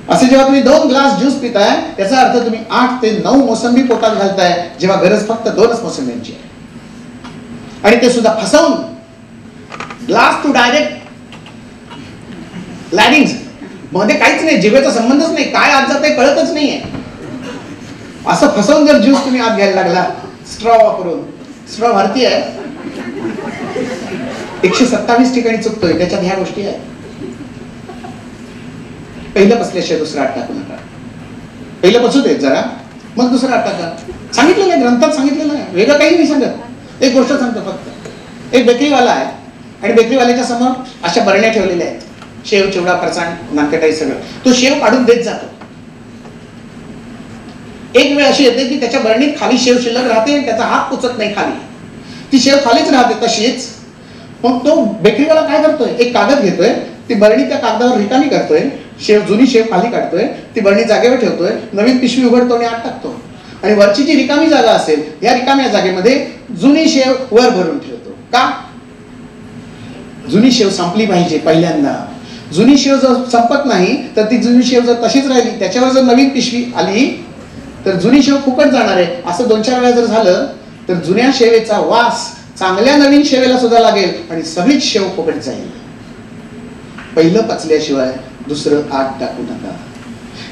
असे जेव्हा तुम्ही 2 ग्लास ज्यूस पिताय त्याचा अर्थ तुम्ही 8 ते 9 मोसंबी पोटात घालताय, जेव्हा गरज फक्त 2च मोसंबींची आहे. आणि ते सुद्धा फसवून ग्लास टू डायरेक्ट लॅरिंग्स मध्ये काहीच नाही, जिभेचा संबंधच नाही, काय आत जाते कळतच नाहीये. असं फसवून जर ज्यूस तुम्ही आत घ्यायला लागला स्ट्रॉ वापरून, स्ट्रॉ भारतीय आहे, 127 ठिकाणी चुकतोय, त्याच्यात ह्या गोष्टी आहेत. पहिलं पचल्याशिवाय दुसरं आत टाकू नका. पहिलं पचू देत जरा, मग दुसरं आत टाका. सांगितलेलं आहे, ग्रंथात सांगितलेलं आहे, वेगळं काही नाही सांगत. एक गोष्ट सांगतो फक्त, एक बेकरीवाला आहे आणि बेकरीवाल्याच्या समोर अशा बरण्या ठेवलेल्या आहेत, शेव, चिवडा, फरसाण, नानकटाई सगळं. तो शेव काढून देत जातो. एक वेळ अशी येते की त्याच्या बरणीत खाली शेव शिल्लक राहते, त्याचा हात पुचत नाही खाली, ती शेव खालीच राहते तशीच. मग तो बेकरीवाला काय करतोय, एक कागद घेतोय, ती बरणी त्या कागदावर रिकामी करतोय, जुनी शेव खाली काढतोय, ती बरणी जागेवर ठेवतोय, नवीन पिशवी उघडतो आणि आत टाकतो. आणि वरची जी रिकामी जागा असेल, या रिकाम्या जागेमध्ये जुनी शेव वर भरून ठेवतो. का? जुनी शेव संपली पाहिजे पहिल्यांदा. जुनी शेव जर संपत नाही तर ती जुनी शेव जर तशीच राहिली, त्याच्यावर जर नवीन पिशवी आली तर जुनी शेव फुकट जाणार आहे. असं 2-4 वेळा जर झालं तर जुन्या शेवेचा वास चांगल्या नवीन शेवेला सुद्धा लागेल आणि सगळीच शेव फुकट जाईल. पहिलं पचल्याशिवाय दुसरं आत टाकू नका.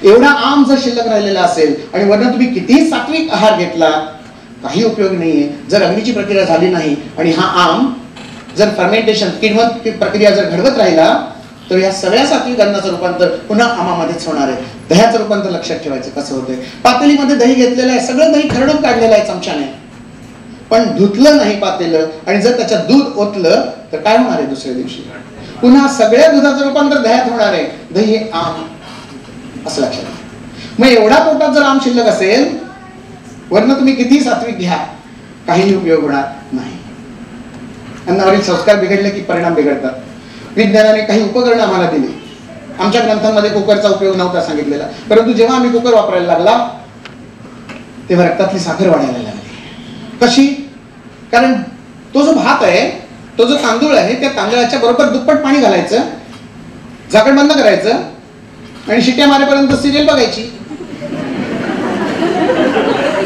एवढा आम जर शिल्लक राहिलेला असेल आणि वरनं तुम्ही कितीही सात्विक आहार घेतला, काही उपयोग नाहीये जर अग्नीची प्रक्रिया झाली नाही. आणि हा आम जर फर्मेंटेशन किण्वत प्रक्रिया जर घडवत राहिला तर या सगळ्या सात्विक अन्नाचं रूपांतर पुन्हा आमामध्येच होणार आहे. दह्याचं रूपांतर लक्षात ठेवायचं कसं होतंय. पातेलीमध्ये दही घेतलेलं आहे, सगळं दही खरडून काढलेलं आहे चमच्याने, पण धुतलं नाही पातेलं आणि जर त्याच्यात दूध ओतलं तर काय होणार आहे? दुसऱ्या दिवशी पुन्हा सगळ्या दुधाचं रूपांतर दह्यात होणार आहे. दही हे आम असं लक्षात. मग एवढा पोटात जर आम शिल्लक असेल, वरनं तुम्ही किती सात्विक घ्या, काही उपयोग होणार नाही. अन्नावरील संस्कार बिघडले की परिणाम बिघडतात. विज्ञानाने काही उपकरणं आम्हाला दिली. आमच्या ग्रंथांमध्ये कुकरचा उपयोग नव्हता सांगितलेला, परंतु जेव्हा आम्ही कुकर वापरायला लागला तेव्हा रक्तातली साखर वाढायला लागली. कशी? कारण तो जो भात आहे, तो जो तांदूळ आहे, त्या तांदळाच्या बरोबर दुप्पट पाणी घालायचं, झाकण बंद करायचं आणि शिट्ट्या मारेपर्यंत सिरियल बघायची.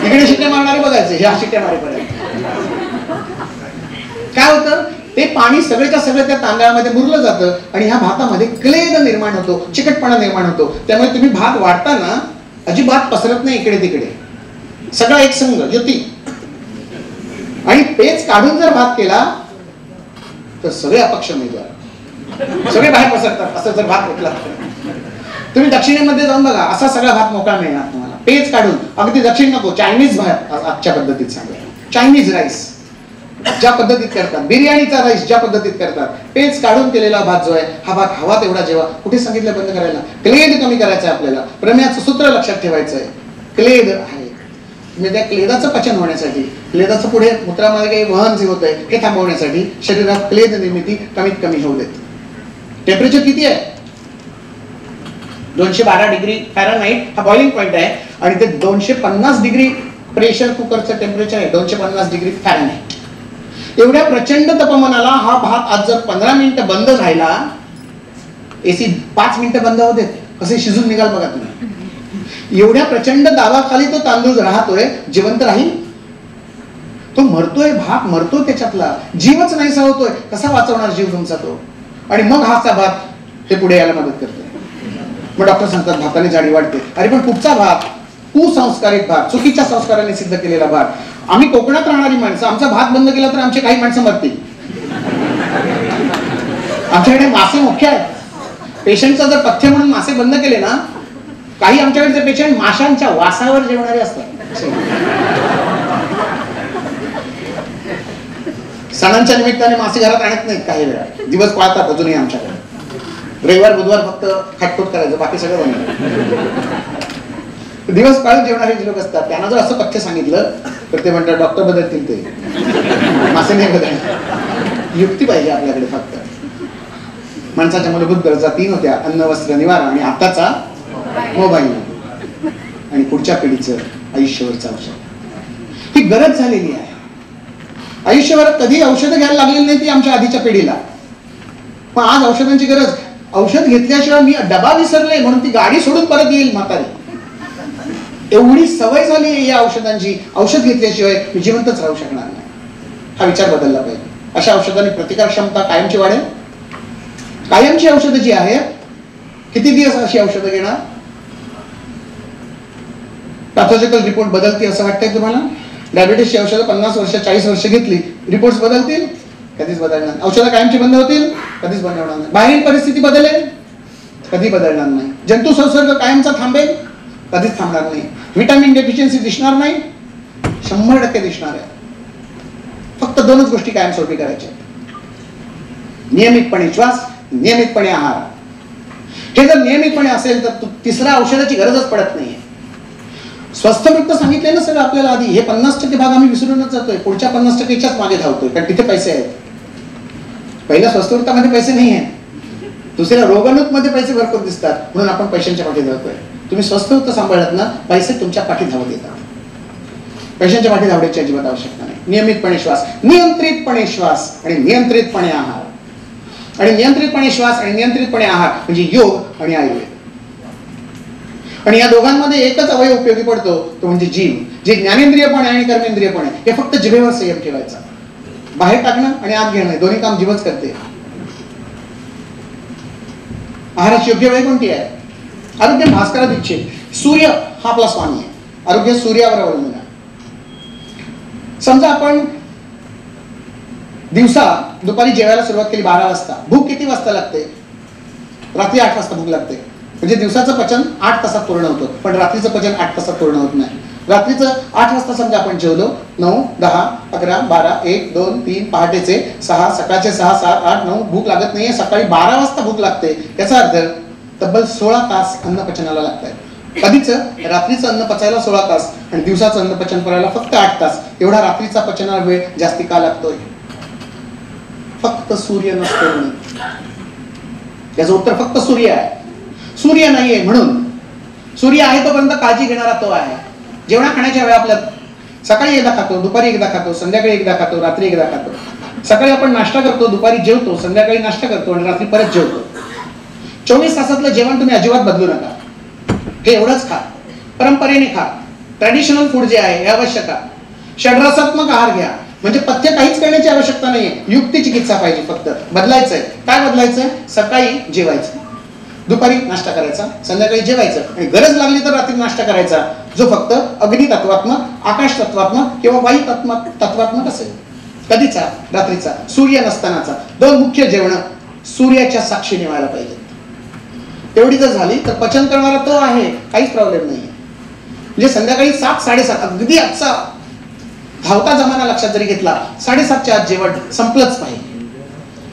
इकडे शिट्ट्या मारणारे बघायचे, ह्या शिट्ट्या मारेपर्यंत. काय होतं? ते पाणी सगळेच्या सगळे त्या तांदळामध्ये मुरलं जातं आणि ह्या भातामध्ये क्लेद निर्माण होतो, चिकटपणा निर्माण होतो. त्यामुळे तुम्ही भात वाढताना अजिबात पसरत नाही इकडे तिकडे, सगळा एक संघ युती. आणि पेच काढून जर भात केला तर सगळे अपक्ष उमेदवार सगळे बाहेर पसरतात. असं जर भात घेतला तुम्ही दक्षिणेमध्ये जाऊन बघा, असा सगळा भात मोकळा मिळणार तुम्हाला पेच काढून. अगदी दक्षिण नको, चायनीज भात आजच्या पद्धतीत सांगा, चायनीज राईस ज्या पद्धतीत करतात, बिर्याणीचा राईस ज्या पद्धतीत करतात, पेच काढून केलेला भात जो आहे, हा भात हवा तेवढा जेव्हा. कुठे सांगितलं बंद करायला? क्लेद कमी करायचं आहे आपल्याला. प्रमेयाचं सूत्र लक्षात ठेवायचं आहे, क्लेद आहे. म्हणजे त्या क्लेदाचं पचन होण्यासाठी, क्लेदाचं पुढे मूत्रामध्ये काही वहन जे होत आहे हे थांबवण्यासाठी शरीरात क्लेद निर्मिती कमीत कमी होऊ देत. टेम्परेचर किती आहे? 212 डिग्री फॅरनहाइट हा बॉइलिंग पॉइंट आहे आणि ते 250 डिग्री प्रेशर कुकरचं टेम्परेचर आहे, 250 डिग्री फॅरनहाइट. एवढ्या प्रचंड तापमानाला हा भात आज जर 15 मिनिटं बंद राहिला, एसी 5 मिनिटं बंद होते, कसे शिजून निघाल बघा तुम्ही. एवढ्या प्रचंड दाबाखाली तो तांदूळ राहतोय, जिवंत राहील? तो मरतोय, भात मरतो, त्याच्यातला जीवच नाहीसा होतोय. कसा वाचवणार जीव तुमचा तो? आणि मग हाचा भात हे पुढे यायला मदत करतोय. मग डॉक्टर सांगतात भाताने जाडी वाढते. अरे पण कुठचा भात? कुसंस्कारित भात, चुकीच्या संस्काराने सिद्ध केलेला भात. आम्ही कोकणात राहणारी माणसं, आमचा भात बंद केला तर आमचे काही माणसं मरतील. आमच्याकडे मासे मुख्य आहेत. पेशंटचं जर पथ्य म्हणून मासे बंद केले ना, काही आमच्याकडचे पेशंट माशांच्या वासावर जेवणारे असतात. सणांच्या निमित्ताने मासे घरात आणत नाहीत, काही वेळा दिवस पाळतात अजूनही आमच्याकडे. रविवार बुधवार फक्त खटपट करायचं, बाकी सगळं बंद. दिवस पाळून जेवणारे जे लोक असतात त्यांना जर असं पथ्य सांगितलं तर ते म्हणतात डॉक्टर बदलतील, ते मासे नाही बदलणार. युक्ती पाहिजे आपल्याकडे. फक्त माणसाच्या मूलभूत गरजा 3 होत्या, अन्न, वस्त्र, निवारा आणि आताचा मोबाईल आणि पुढच्या पिढीचं आयुष्यभरचं औषध. ही गरज झालेली आहे. आयुष्यभरात कधी औषधं घ्यायला लागलेली नाही ती आमच्या आधीच्या पिढीला. पण आज औषधांची गरज. औषध घेतल्याशिवाय मी डबा विसरले म्हणून ती गाडी सोडून परत येईल म्हातारी. एवढी सवय झाली या औषधांची, औषध घेतल्याशिवाय मी जिवंतच राहू शकणार नाही. हा विचार बदलला पाहिजे. अशा औषधांनी प्रतिकार क्षमता कायमची वाढेल. कायमची औषधं जी आहेत, किती दिवस अशी औषधं घेणार? पॅथॉलॉजिकल रिपोर्ट बदलतील असं वाटतंय तुम्हाला? डायबिटीसची औषधं 50 वर्ष 40 वर्ष घेतली, रिपोर्ट्स बदलतील? कधीच बदलणार. औषधं कायमची बंद होतील? कधीच बंद होणार नाही. बाहेरील परिस्थिती बदलेल? कधी बदलणार नाही. जंतू संसर्ग कायमचा थांबेल? कधीच थांबणार नाही. व्हिटॅमिन डेफिशियन्सी दिसणार नाही? 100% दिसणार आहे. फक्त दोनच गोष्टी कायमस्वरूपी करायच्या: नियमितपणे श्वास, नियमितपणे आहार. हे जर नियमितपणे असेल तर तिसऱ्या औषधाची गरजच पडत नाहीये. स्वस्थवृत्त सांगितले ना सगळं आपल्याला आधी. हे 50% भाग आम्ही विसरूनच जातोय, पुढच्या 50%च्याच मागे धावतोय, कारण तिथे पैसे आहेत. पहिल्या स्वस्थवृत्तामध्ये पैसे नाही आहेत, दुसऱ्या रोगाणूमध्ये पैसे भरपूर दिसतात, म्हणून आपण पैशांच्या पाठी धावतोय. तुम्ही स्वस्थवृत्त सांभाळत ना, पैसे तुमच्या पाठी धावत येतात. पैशांच्या पाठी धावण्याची अजिबात आवश्यकता नाही. नियमितपणे श्वास, नियंत्रितपणे श्वास आणि नियंत्रितपणे आहार. आणि नियंत्रितपणे श्वास आणि नियंत्रितपणे आहार म्हणजे योग आणि आयुर्वेद. आणि या दोघांमध्ये एकच अवयव उपयोगी पडतो, तो म्हणजे जीव. जे ज्ञानेंद्रियपणे आणि कर्मेंद्रियपणे, हे फक्त जिभेवर संयम ठेवायचा. बाहेर टाकणं आणि आत घेणं दोन्ही काम जीवच करते. आहाराची योग्य वेळ कोणती आहे? आरोग्य भास्कर दीक्षित. सूर्य हा आपला स्वामी आहे. आरोग्य सूर्यावर अवलंबून आहे. समजा आपण दिवसा दुपारी जेवायला सुरुवात केली 12 वाजता, भूक किती वाजता लागते? रात्री 8 वाजता भूक लागते. म्हणजे दिवसाचं पचन 8 तासात पूर्ण होतं, पण रात्रीचं पचन 8 तासात पूर्ण होत नाही. रात्रीचं 8 वाजता समजा आपण जेवलो, 9, 10, 11, 12, 1, 2, 3, पहाटेचे 6, सकाळचे 6, 7, 8, 9 भूक लागत नाहीये. सकाळी 12 वाजता भूक लागते. याचा अर्थ तब्बल 16 तास अन्न पचनाला लागतात. कधीच रात्रीचं अन्न पचायला 16 तास आणि दिवसाचं अन्न पचन करायला फक्त 8 तास. एवढा रात्रीचा पचनाला वेळ जास्ती का लागतोय? फक्त सूर्य नसतो म्हणून. याचं उत्तर फक्त सूर्य आहे. सूर्य नाहीये म्हणून. सूर्य आहे तोपर्यंत काळजी घेणारा तो आहे. जेवणा खाण्याच्या वेळा आपल्या सकाळी एकदा खातो, दुपारी एकदा खातो, संध्याकाळी एकदा खातो, रात्री एकदा खातो. सकाळी आपण नाश्ता करतो, दुपारी जेवतो, संध्याकाळी नाश्ता करतो आणि रात्री परत जेवतो. 24 तासातलं जेवण तुम्ही अजिबात बदलू नका. हे एवढंच खा, परंपरेने खा. ट्रॅडिशनल फूड जे आहे हे आवश्यक आहे. षड्रसात्मक आहार घ्या. म्हणजे पथ्य काहीच करण्याची आवश्यकता नाहीये. युक्ती चिकित्सा पाहिजे. फक्त बदलायचंय. काय बदलायचंय? सकाळी जेवायचं, दुपारी नाश्ता करायचा, संध्याकाळी जेवायचं आणि गरज लागली तर रात्री नाश्ता करायचा, जो फक्त अग्नी तत्वात्मक, आकाश तत्वात्मक किंवा वायू तत्वात्मक असेल. कधीचा? रात्रीचा, सूर्य नसतानाचा. 2 मुख्य जेवण सूर्याच्या साक्षीने व्हायला पाहिजेत. तेवढी जर झाली तर पचन करणारा तो आहे, काहीच प्रॉब्लेम नाही. म्हणजे संध्याकाळी 7, 7:30 अगदी आजचा धावता जमाना लक्षात जरी घेतला, 7:30च्या आत जेवण संपलंच पाहिजे.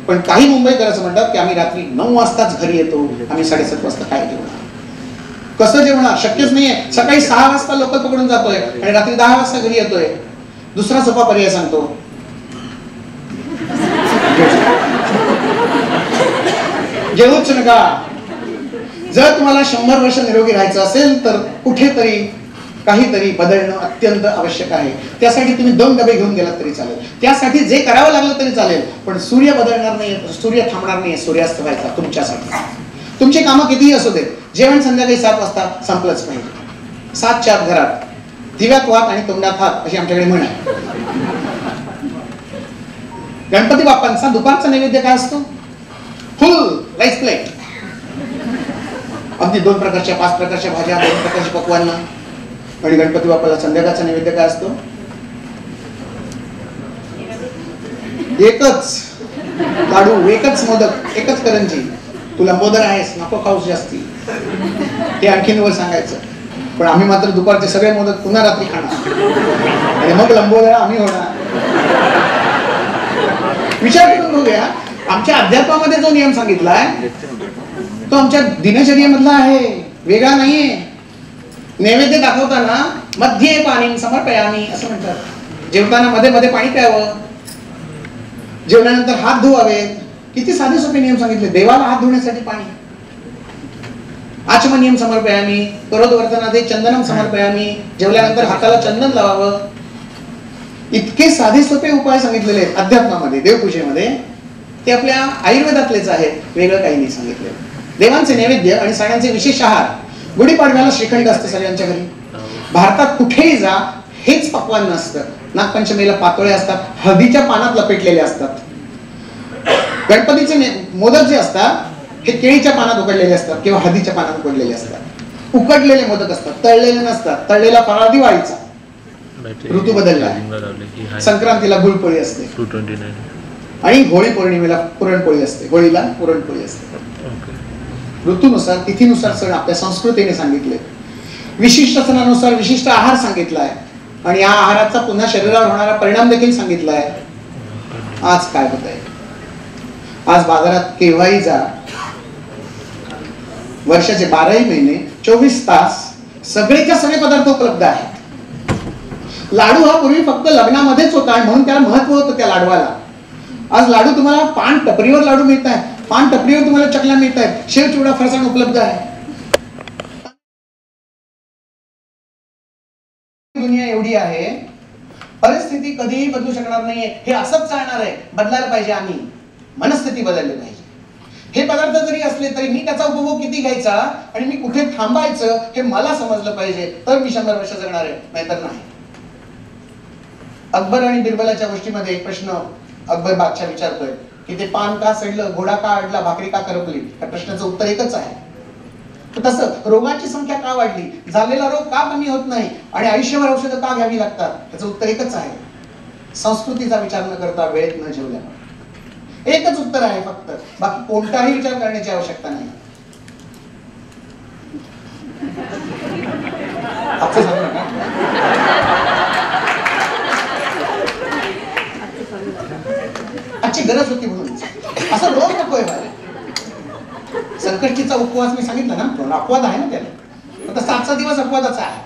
पण काही मुंबईकर असं म्हणतात की आम्ही रात्री 9 वाजताच घरी येतो, आम्ही 7:30 वाजता काय जेवणार? कसं जेवणार? शक्यच नाहीये. सकाळी 6 वाजता लोकल पकडून जातोय आणि रात्री 10 वाजता घरी येतोय. दुसरा सोपा पर्याय सांगतो, जेवूच नका. जर तुम्हाला 100 वर्ष निरोगी राहायचं असेल तर कुठेतरी काहीतरी बदलणं अत्यंत आवश्यक आहे. त्यासाठी तुम्ही 2 डबे घेऊन गेलात तरी चालेल. त्यासाठी जे करावं लागलं तरी चालेल. पण सूर्य बदलणार नाही, सूर्य थांबणार नाही. सूर्यास्त व्हायचा तुमच्यासाठी. तुमची कामं कितीही असू देत, जेवण संध्याकाळी 7 वाजता संपलंच पाहिजे. 7च्या आत घरात दिव्यात वात आणि तोंडात हात अशी आमच्याकडे म्हण आहे. गणपती बाप्पांचा दुपारचा नैवेद्य काय असतो? फुल राईस प्लेट. अगदी 2 प्रकारच्या 5 प्रकारच्या भाज्या, 2 प्रकारची पक्वान्न. आणि गणपती बाप्पाला संध्याकाळचा नैवेद्य काय असतो? एकच लाडू, एकच मोदक, एकच करंजी. तू लंबोदर आहेस, नको खाऊस जास्ती. हे आणखीन वर सांगायचं. पण आम्ही मात्र दुपारचे सगळे मोदक पुन्हा रात्री खाणार आणि मग लंबोदर आम्ही होणार. विचार करून बघूया, आमच्या अध्यात्मामध्ये जो नियम सांगितलाय तो आमच्या दिनचर्येमधला आहे, वेगळा नाहीये. नैवेद्य दाखवताना मध्ये पाणी समर्पयामी असं म्हणतात. जेवताना मध्ये मध्ये पाणी प्यावं, जेवल्यानंतर हात धुवावेत. किती साधे सोपे नियम सांगितले. देवाला हात धुण्यासाठी पाणी. आचमन नियम समर्पयामी, करोदवर्तनादे चंदनम समर्पयामी. जेवल्यानंतर हाताला चंदन लावावं. इतके साधे सोपे उपाय सांगितलेले आहेत अध्यात्मामध्ये, देवपूजेमध्ये. ते आपल्या आयुर्वेदातलेच आहेत, वेगळं काही नाही सांगितले. देवांचे नैवेद्य आणि सणांचे विशेष आहार. गुढीपाडव्याला श्रीखंड असतं सगळ्यांच्या घरी. भारतात कुठेही जा हेच पक्वान्न असतं. नागपंचमीला पातोळे असतात, हळदीच्या पानात लपेटलेले असतात. गणपतीचे मोदक जे असतात हे केळीच्या पानात उकडलेले असतात किंवा हळदीच्या पानात उकडलेले असतात. उकडलेले मोदक असतात, तळलेले नसतात. तळलेला फराळ दिवाळीचा. ऋतू बदलला. संक्रांतीला गुळपोळी असते आणि होळी पौर्णिमेला पुरणपोळी असते. होळीला पुरणपोळी असते. ऋतूनुसार तिथीनुसार सण आपल्या संस्कृतीने सांगितले, विशिष्ट सणानुसार विशिष्ट आहार सांगितला आहे आणि या आहाराचा पुन्हा शरीरावर होणारा परिणाम देखील सांगितला आहे. आज काय होत आहे? आज बाजारात केव्हाही जा, वर्षाचे 12ही महिने 24 तास सगळेच्या सगळे पदार्थ उपलब्ध आहेत. लाडू हा पूर्वी फक्त लग्नामध्येच होता आणि म्हणून त्याला महत्व होतं त्या लाडवाला. आज लाडू तुम्हाला पान टपरीवर लाडू मिळत आहेत, पान टपरीवर तुम्हाला चकल्या मिळत आहेत, शेव चिवडा फरसाण उपलब्ध आहे. दुनिया एवढी आहे, परिस्थिती कधीही बदलू शकणार नाहीये. हे असंच चालणार आहे. बदलायला पाहिजे, आम्ही मनस्थिती बदलली पाहिजे. हे पदार्थ जरी असले तरी मी त्याचा उपभोग किती घ्यायचा आणि मी कुठे थांबायचं हे मला समजलं पाहिजे, तर मी 100 वर्ष जगणार आहे, नाहीतर नाही. अकबर आणि बिरबलाच्या गोष्टीमध्ये एक प्रश्न अकबर बादशाह विचारतोय की ते पान का सडलं, घोडा का अडला, भाकरी का करपली. या प्रश्नाचं उत्तर एकच आहे. तसं रोगांची संख्या का वाढली, झालेला रोग का कमी होत नाही आणि आयुष्यभर औषधं का घ्यावी लागतात, याचं उत्तर एकच आहे. संस्कृतीचा विचार न करता वेळेत न जेवल्या. एकच उत्तर आहे फक्त, बाकी कोणताही विचार करण्याची आवश्यकता नाही. आजची गरज होती म्हणून. असं रोज नकोय व्हायला. संकष्टीचा उपवास मी सांगितलं ना, अपवाद आहे ना त्याला. आता 7 दिवस अपवादाचा आहे.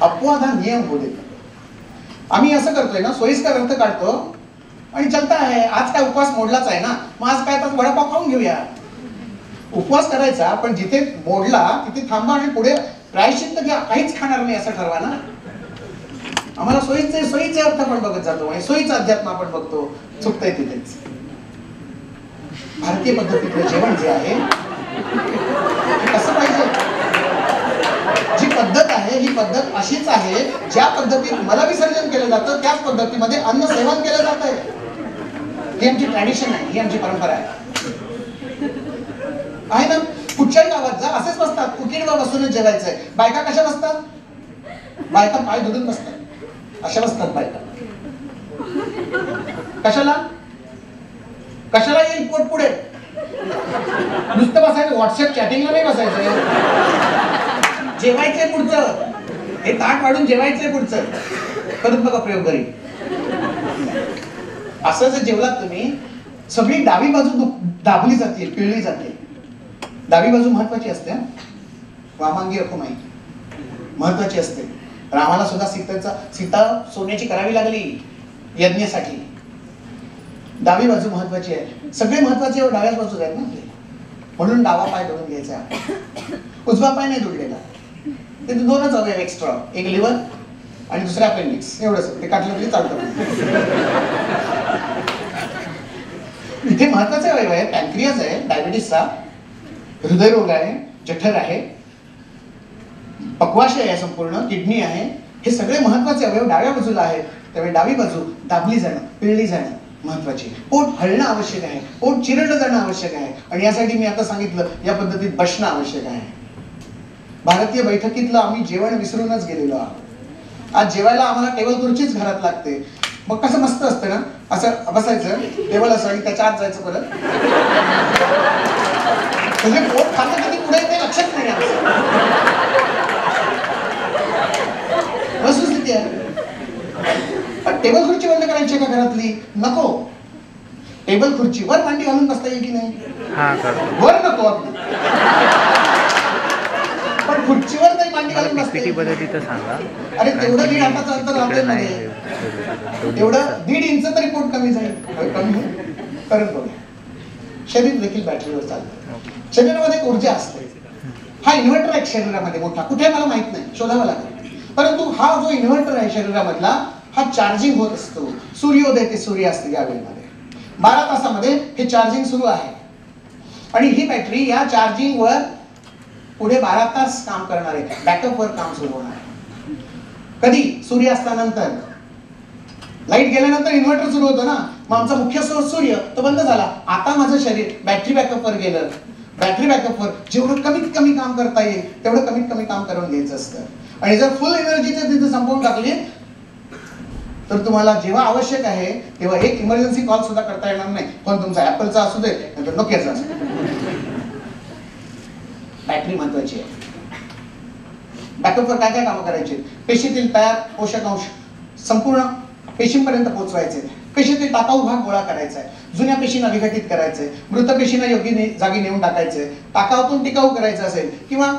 अपवाद हा नियम होऊ देतो. आम्ही असं करतोय ना, सोयीस्कर अर्थ काढतो आणि चलता आहे. आज काय उपवास मोडलाच आहे ना, मग आज काय तर वडापाव खाऊन घेऊया. उपवास करायचा पण जिथे मोडला तिथे थांबा आणि पुढे प्रायश्चित्त घ्या, काहीच खाणार नाही असं ठरवा ना. आम्हाला सोयीचे अर्थ आपण बघत जातो आणि सोयीचं अध्यात्म आपण बघतो, चुकतंय तिथेच. भारतीय पद्धतीतलं जेवण जे आहे ते कसं पाहिजे, जी पद्धत आहे ही पद्धत अशीच आहे ज्या पद्धतीत मलविसर्जन केलं जातं त्याच पद्धतीमध्ये अन्न सेवन केलं जात आहे. ही आमची ट्रॅडिशन आहे, ही आमची परंपरा आहे ना. कुठच्याही गावात जा, असेच बसतात. उकिडवर बसूनच जेवायचंय. बायका कशा बसतात? बायका पाय धुडून बसतात, अशा बसतात बायका. कशाला कशाला येईल पोट पुढे? नुसतं बसायचं, व्हॉट्सअप चॅटिंगला नाही बसायचं. जेवायचंय पुढचं, हे ताट वाढून जेवायचंय पुढचं. करून बघा प्रयोग घरी. असं जर जेवलात तुम्ही, सगळी डावी बाजू दाबली जाते, पिळली जाते. डावी बाजू महत्वाची असते. वामांगी रखू माहिती महत्वाची असते. रामाला सुद्धा सीता सोन्याची करावी लागली यज्ञासाठी. डावी बाजू महत्वाची आहे. सगळे महत्वाचे डाव्याच बाजूच आहेत ना, म्हणून डावा पाय धरून घ्यायचा. उजवा पाय नाही दुडलेला. ते 2च अवयव एक्स्ट्रा, एक लिव्हर आणि दुसरा अपेंडिक्स, एवढंच. ते काढलं तरी चालतं. इथे महत्वाचे अवयव आहे. पॅन्क्रियास आहे, डायबिटीसचा, हृदयरोग आहे, जठर आहे, पक्वाशय आहे, संपूर्ण किडनी आहे. हे सगळे महत्वाचे अवयव डाव्या बाजूला आहेत. त्यामुळे डावी बाजू दाबली जाणं, पिळली जाणं महत्वाची. पोट हलणं आवश्यक आहे, पोट चिरडलं जाणं आवश्यक आहे आणि यासाठी मी आता सांगितलं या पद्धतीत बसणं आवश्यक आहे. भारतीय बैठकीतलं आम्ही जेवण विसरूनच गेलेलो आहोत. आज जेवायला आम्हाला टेबल खुर्चीच घरात लागते. मग कसं मस्त असतं ना, असं बसायचं, टेबल असं आणि त्याच्या आत जायचं परत. म्हणजे पोट खाल्लं कधी पुढे ते लक्षात नाही आमचं. वस्तुस्थिती आहे. पण टेबल खुर्ची बंद करायची का घरातली? नको. टेबल खुर्ची वर मांडी घालून बसता येईल की नाही? वर नको आपली, पण खुर्चीवर तरी मांडी घालून बसता येईल. अरे तेवढं 1.5 हाताचं अंतर राहतं मध्ये, तेवढं 1.5 इंच तरी पोट कमी जाईल. कमी करत बघा. शरीर देखील बॅटरीवर चालतं. शरीरामध्ये ऊर्जा असते. हा इन्व्हर्टर आहे शरीरामध्ये मोठा, कुठे मला माहित नाही, शोधावा लागेल. परंतु हा जो इन्व्हर्टर आहे शरीरामधला, हा चार्जिंग होत असतो. सूर्योदय ते सूर्यास्त या वेळेमध्ये 12 तासामध्ये हे चार्जिंग सुरू आहे आणि ही बॅटरी या चार्जिंगवर पुढे 12 तास काम करणार आहे. बॅकअपवर काम सुरू होणार आहे. कधी? सूर्यास्तानंतर. लाईट गेल्यानंतर इन्व्हर्टर सुरू होतं ना, मग आमचा मुख्य स्रोत सूर्य तो बंद झाला. आता माझं शरीर बॅटरी बॅकअपवर गेलं. बॅटरी बॅकअपवर जेवढं कमीत कमी काम करता येईल तेवढं कमीत कमी काम करून घ्यायचं असतं. आणि जर फुल एनर्जी तिथे संपवून टाकली तर तुम्हाला जेव्हा आवश्यक आहे तेव्हा एक इमर्जन्सी कॉल सुद्धा करता येणार नाही. फोन तुमचा ऍपलचा असू दे नाहीतर नोकियाचा असू दे. बॅटरी महत्वाची आहे. बॅकअपवर काय काय कामं करायची? पेशीतील तयार पोषकांश संपूर्ण पेशींपर्यंत पोहोचवायचे, पेशीतील टाकाऊ भाग गोळा करायचा आहे, जुन्या पेशींना विघटित करायचंय, मृत पेशींना योग्य जागी नेऊन टाकायचंय, टाकाऊतून टिकाऊ करायचं असेल किंवा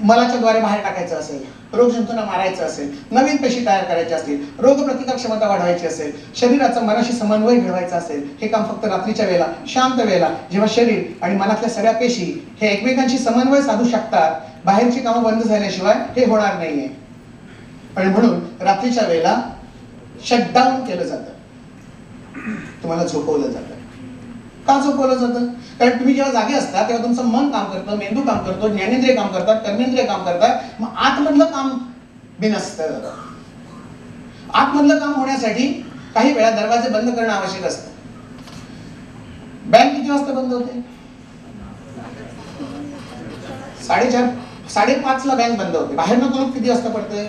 मलाच्या द्वारे बाहेर टाकायचं असेल, रोगजंतूंना मारायचं असेल, नवीन पेशी तयार करायच्या असतील, रोगप्रतिकार क्षमता वाढवायची असेल, शरीराचा मनाशी समन्वय घडवायचा असेल, हे काम फक्त रात्रीच्या वेळेला, शांत वेळेला, जेव्हा शरीर आणि मनातल्या सगळ्या पेशी हे एकमेकांशी समन्वय साधू शकतात, बाहेरची कामं बंद झाल्याशिवाय हे होणार नाहीये. आणि म्हणून रात्रीच्या वेळेला शटडाऊन केलं जातं, तुम्हाला झोपवलं जातं. का झोपवलं जातं? कारण तुम्ही जेव्हा जागे असता तेव्हा तुमचं मन काम करतं, मेंदू काम करतो, ज्ञानेंद्रिय काम करतात, कर्मेंद्रिय काम करतात, मग आतमधलं काम बिनसतं. आतमधलं काम होण्यासाठी काही वेळा दरवाजे बंद करणं आवश्यक असतं. बँक किती वाजता बंद होते? 4:30 5:30 ला बँक बंद होते. बाहेरनं कुलूप किती वाजता पडते?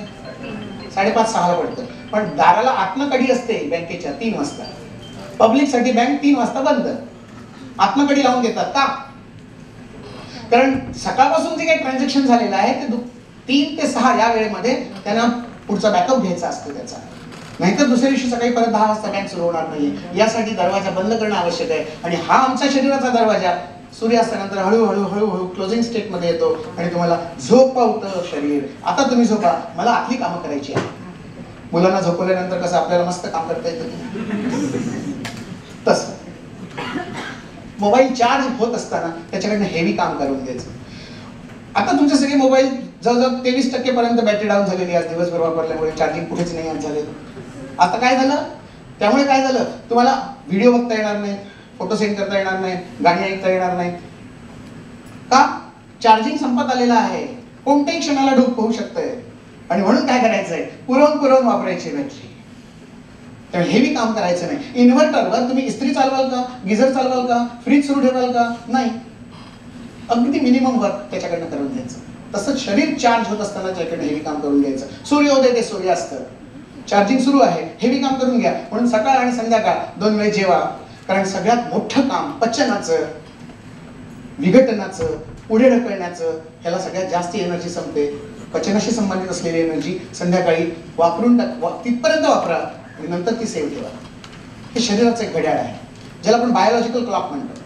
5:30 6 ला पडतं. पण दाराला आतनं कडी असते बँकेच्या 3 वाजता. पब्लिक साठी बँक 3 वाजता बंद. आतनं कडी लावून देतात का? कारण सकाळपासून जे काही ट्रान्झॅक्शन झालेलं आहे ते 3 ते 6 या वेळेमध्ये त्यांना पुढचा बॅकअप घ्यायचा असतो त्याचा. नाहीतर दुसऱ्या दिवशी सकाळी परत 10 वाजता बँक सुरू होणार नाही. यासाठी दरवाजा बंद करणं आवश्यक आहे. आणि हा आमच्या शरीराचा दरवाजा सूर्यास्तानंतर हळूहळू हळूहळू क्लोजिंग स्टेट मध्ये येतो आणि तुम्हाला झोपवतं शरीर. आता तुम्ही झोपा, मला आतली कामं करायची आहे. मुलांना झोपवल्यानंतर कसं आपल्याला मस्त काम करता येतं, तसं मोबाईल चार्ज होत असताना त्याच्याकडनं हेवी काम करून घ्यायचं. आता तुमचे सगळे मोबाईल जवळजवळ 23% पर्यंत बॅटरी डाऊन झालेली आज दिवसभर वापरल्यामुळे, चार्जिंग कुठेच नाही आज झालेलं. आता काय झालं? त्यामुळे काय झालं? तुम्हाला व्हिडिओ बघता येणार नाही, फोटो सेंड करता येणार नाही, गाणी ऐकता येणार नाही. का? चार्जिंग संपत आलेला आहे. कोणत्याही क्षणाला डूब होऊ शकतंय. आणि म्हणून काय करायचंय? पुरवून वापरायची बॅटरी. त्यामुळे हेवी काम करायचं नाही. इन्व्हर्टरवर तुम्ही इस्त्री चालवाल का? गिझर चालवाल का? फ्रीज सुरू ठेवाल का? नाही. अगदी मिनिमम वर्क त्याच्याकडनं करून घ्यायचं. तसंच शरीर चार्ज होत असताना त्याच्याकडे हेवी काम करून घ्यायचं. सूर्योदय ते सूर्यास्त चार्जिंग सुरू आहे, हेवी काम करून घ्या. म्हणून सकाळ आणि संध्याकाळ 2 वेळे जेवा. कारण सगळ्यात मोठं काम पचनाचं, विघटनाचं, पुढे ढकलण्याचं, ह्याला सगळ्यात जास्त एनर्जी संपते. पचनाशी संबंधित असलेली एनर्जी संध्याकाळी वापरून तिथपर्यंत वापरा आणि नंतर ती सेव्ह ठेवा. हे शरीराचं एक घड्याळ आहे, ज्याला आपण बायोलॉजिकल क्लॉक म्हणतो.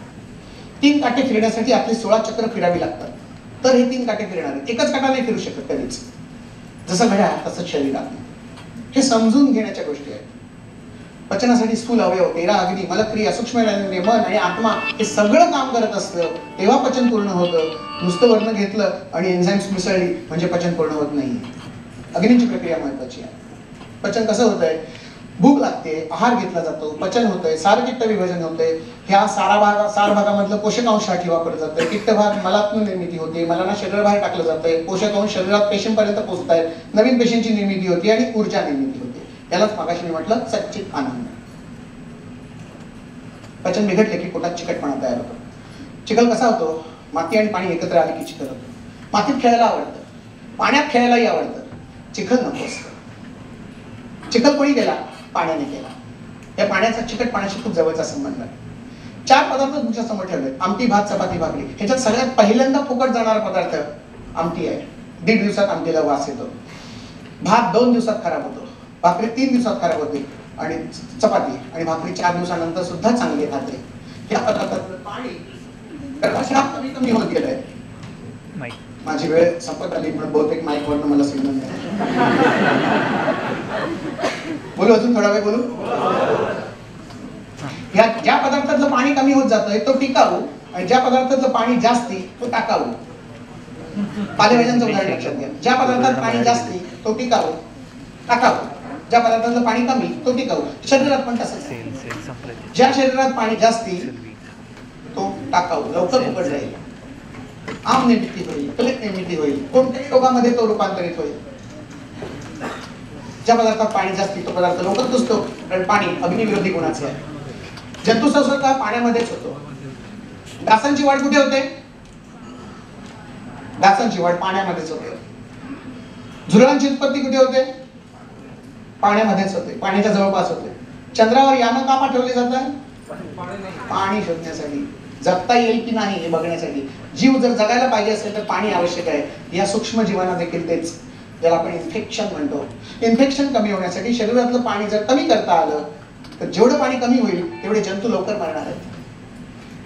3 काटे फिरण्यासाठी आपली 16 चक्र फिरावी लागतात. तर हे 3 काटे फिरणार आहेत. एकच काटा नाही फिरू शकत कधीच. जसं घड्याळ तसंच शरीर आहे. हे समजून घेण्याच्या गोष्टी आहेत. पचनासाठी स्थूल अवयव, 13 अग्नी, मलक्रिया, सूक्ष्म मन आणि आत्मा हे सगळं काम करत असतं, तेव्हा पचन पूर्ण होतं. नुसतं वर्ण घेतलं आणि एन्झाईम्स मिसळली म्हणजे पचन पूर्ण होत नाही. अग्नीची प्रक्रिया महत्वाची आहे. पचन कसं होतंय? भूक लागते, आहार घेतला जातो, पचन होतंय, सारकिट्ट विभाजन होतंय. ह्या सार भागामधलं पोषकांशसाठी वापरलं जातंय. किट्ट भाग मलातून निर्मिती होते, मलांना शरीराबाहेर टाकलं जातंय, पोषकांश शरीरात पेशींपर्यंत पोहोचतायत, नवीन पेशींची निर्मिती होती आणि ऊर्जा निर्मिती होते. यालाच मागाशी मी म्हटलं सच्चित आनंद. पचन बिघडले की पोटात चिकटपणा तयार होतो. चिखल कसा होतो? माती आणि पाणी एकत्र आले की चिखल होतो. मातीत खेळायला आवडतं, पाण्यात खेळायलाही आवडतं, चिखल नको असतं. चिखल कोणी केला? पाण्याने केला. या पाण्याचा चिकट पाण्याशी खूप जवळचा संबंध आहे. 4 पदार्थ तुमच्या समोर ठेवले: आमटी, भात, चपाती, भाकरी. ह्याच्यात सगळ्यात पहिल्यांदा फुकट जाणारा पदार्थ आमटी आहे. 1.5 दिवसात आमटीला वास येतो. भात 2 दिवसात खराब होतो. भाकरी 3 दिवसात खराब होते. आणि चपाती आणि भाकरी 4 दिवसानंतर सुद्धा चांगली राहते. या पदार्थातलं पाणी कमी होत गेलंय. माझी वेळ संपत आली म्हणून बहुतेक माईक वरनं मला सिग्नल नाही. बोलू अजून थोडा वेळ बोलू. ज्या पदार्थातलं पाणी कमी होत जातंय तो टिकाऊ आणि ज्या पदार्थातलं पाणी जास्ती तो टाकाऊ. पालेभाज्यांचं उदाहरण लक्षात घ्या. ज्या पदार्थात पाणी जास्ती तो टिकाऊ, टाकाऊ. ज्या पदार्थातलं पाणी कमी तो टिकाऊ. शरीरात पण तसंच. ज्या शरीरात पाणी जास्ती तो टाकाऊ, लवकर फुकट जाईल, आम निर्मिती होईल, प्लेट निर्मिती होईल, कोणत्याही रोगामध्ये तो रूपांतरित होईल. ज्या पदार्थात पाणी जास्ती तो पदार्थ लवकर कुजतो, कारण पाणी अग्निविरोधी गुणाचे आहे. जंतू संसर्ग पाण्यामध्येच होतो. डासांची वाढ कुठे होते? डासांची वाढ पाण्यामध्येच होते. झुरळांची उत्पत्ती कुठे होते? पाण्यामध्येच होते, पाण्याच्या जवळपास होते. चंद्रावर यानं का पाठवले जातात? पाणी शोधण्यासाठी, जगता येईल की नाही हे बघण्यासाठी. जीव जर जगायला पाहिजे असेल तर पाणी आवश्यक आहे. या सूक्ष्म जीवांना देखील तेच, ज्याला आपण इन्फेक्शन म्हणतो, इन्फेक्शन कमी होण्यासाठी शरीरातलं पाणी जर कमी करता आलं तर जेवढं पाणी कमी होईल तेवढे जंतू लवकर मरणार आहेत.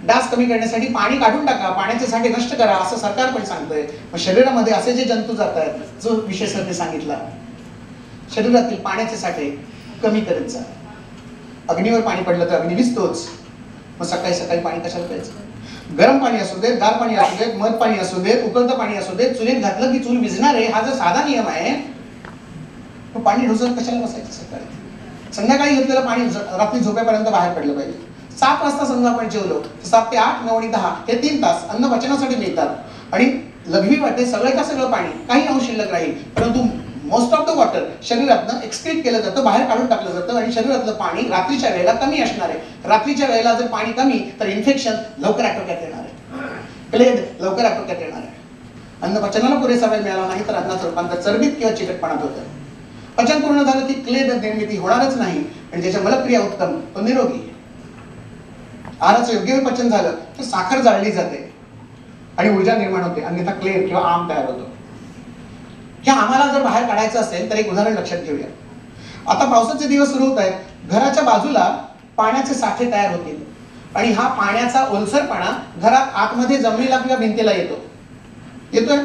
डास कमी करण्यासाठी पाणी काढून टाका, पाण्याचे साठे नष्ट करा असं सरकार पण सांगतंय. मग शरीरामध्ये असे जे जंतू जात आहेत, जो विषय सरने सांगितला, शरीरातील पाण्याचे साठे कमी करत जा. अग्नीवर पाणी पडलं तर अग्नी विझतोच, मग सकाळी सकाळी पाणी कशाला प्यायचं? गरम पाणी असू देत, गार पाणी असू देत, मध पाणी असू देत, उकळतं पाणी असू देत, चुलीत घातलं की चूल विझणार आहे, हा जर साधा नियम आहे, मग पाणी ढोसत कशाला बसायचं सकाळी? संध्याकाळी घेतलेलं पाणी रात्री झोपेपर्यंत बाहेर पडलं पाहिजे. 7 वाजता समजा आपण जेवलो तर 7 ते 8, 9 आणि 10 हे 3 तास अन्न पचनासाठी मिळतात. आणि लघवी वाटे सगळं सगळं पाणी काही अंश शिल्लक राहील, परंतु मोस्ट ऑफ द वॉटर शरीरातनं एक्सक्रीट केलं जातं, बाहेर काढून टाकलं जातं. आणि शरीरातलं पाणी रात्रीच्या वेळेला कमी असणार आहे. रात्रीच्या वेळेला जर पाणी कमी तर इन्फेक्शन लवकर आटोक्यात येणार आहे, प्लेग लवकर आटोक्यात येणार आहे. अन्न पचनाला पुरेसा वेळ मिळाला नाही तर अन्नाचं रूपांतर चरबीत किंवा चिकटपणात होतं. पचन पूर्ण झालं की क्लेद निर्मिती होणारच नाही आणि ज्याच्या मलक्रिया उत्तम तो निरोगी. आहाराचं योग्य पचन झालं तर साखर जाळली जाते आणि ऊर्जा निर्माण होते, अन्यथा क्लेद किंवा आम तयार होतो. हे आम्हाला जर बाहेर काढायचं असेल तर एक उदाहरण लक्षात घेऊया. आता पावसाचे दिवस सुरू होत आहेत, घराच्या बाजूला पाण्याचे साठे तयार होतील आणि हा पाण्याचा ओलसरपणा घरात आतमध्ये जमिनीला किंवा भिंतीला येतोय.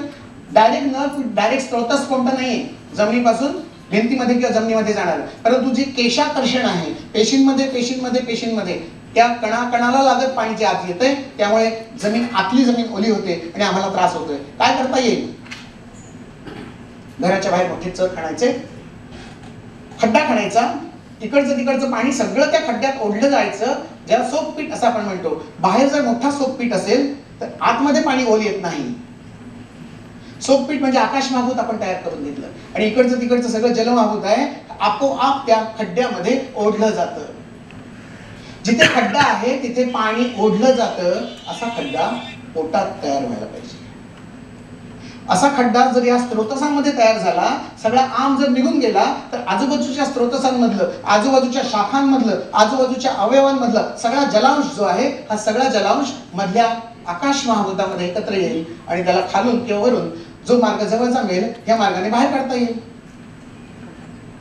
डायरेक्ट स्रोतच कोणतं नाहीये जमिनीपासून भिंतीमध्ये किंवा जमिनीमध्ये जाणार, परंतु जे केशाकर्षण आहे पेशींमध्ये त्या कणाकणाला लागत पाणी जे आत येतंय, त्यामुळे आतली जमीन ओली होते आणि आम्हाला त्रास होतोय. काय करता येईल? घराच्या बाहेर मोठे चर खणायचे, खड्डा खणायचा, इकडचं तिकडचं पाणी सगळं त्या खड्ड्यात ओढलं जायचं, ज्याला सोकपीठ असं आपण म्हणतो. बाहेर जर मोठा सोकपीठ असेल तर आतमध्ये पाणी ओल येत नाही. सोकपीठ म्हणजे आकाश माहूत आपण तयार करून घेतलं आणि इकडचं तिकडचं सगळं जलमाहूत आहे, आपोआप त्या खड्ड्यामध्ये ओढलं जातं. जिथे खड्डा आहे तिथे पाणी ओढलं जातं. असा खड्डा पोटात तयार व्हायला पाहिजे. असा खड्डा जर या स्त्रोतसांमध्ये तयार झाला, सगळा आम जर निघून गेला तर आजूबाजूच्या स्त्रोतसांमधलं, आजूबाजूच्या शाखांमधलं, आजूबाजूच्या अवयवांमधलं सगळा जलांश जो आहे, हा सगळा जलांश मधल्या आकाश महाभूतामध्ये एकत्र येईल आणि त्याला खालून किंवा वरून जो मार्ग जवळचा मिळेल या मार्गाने बाहेर काढता येईल.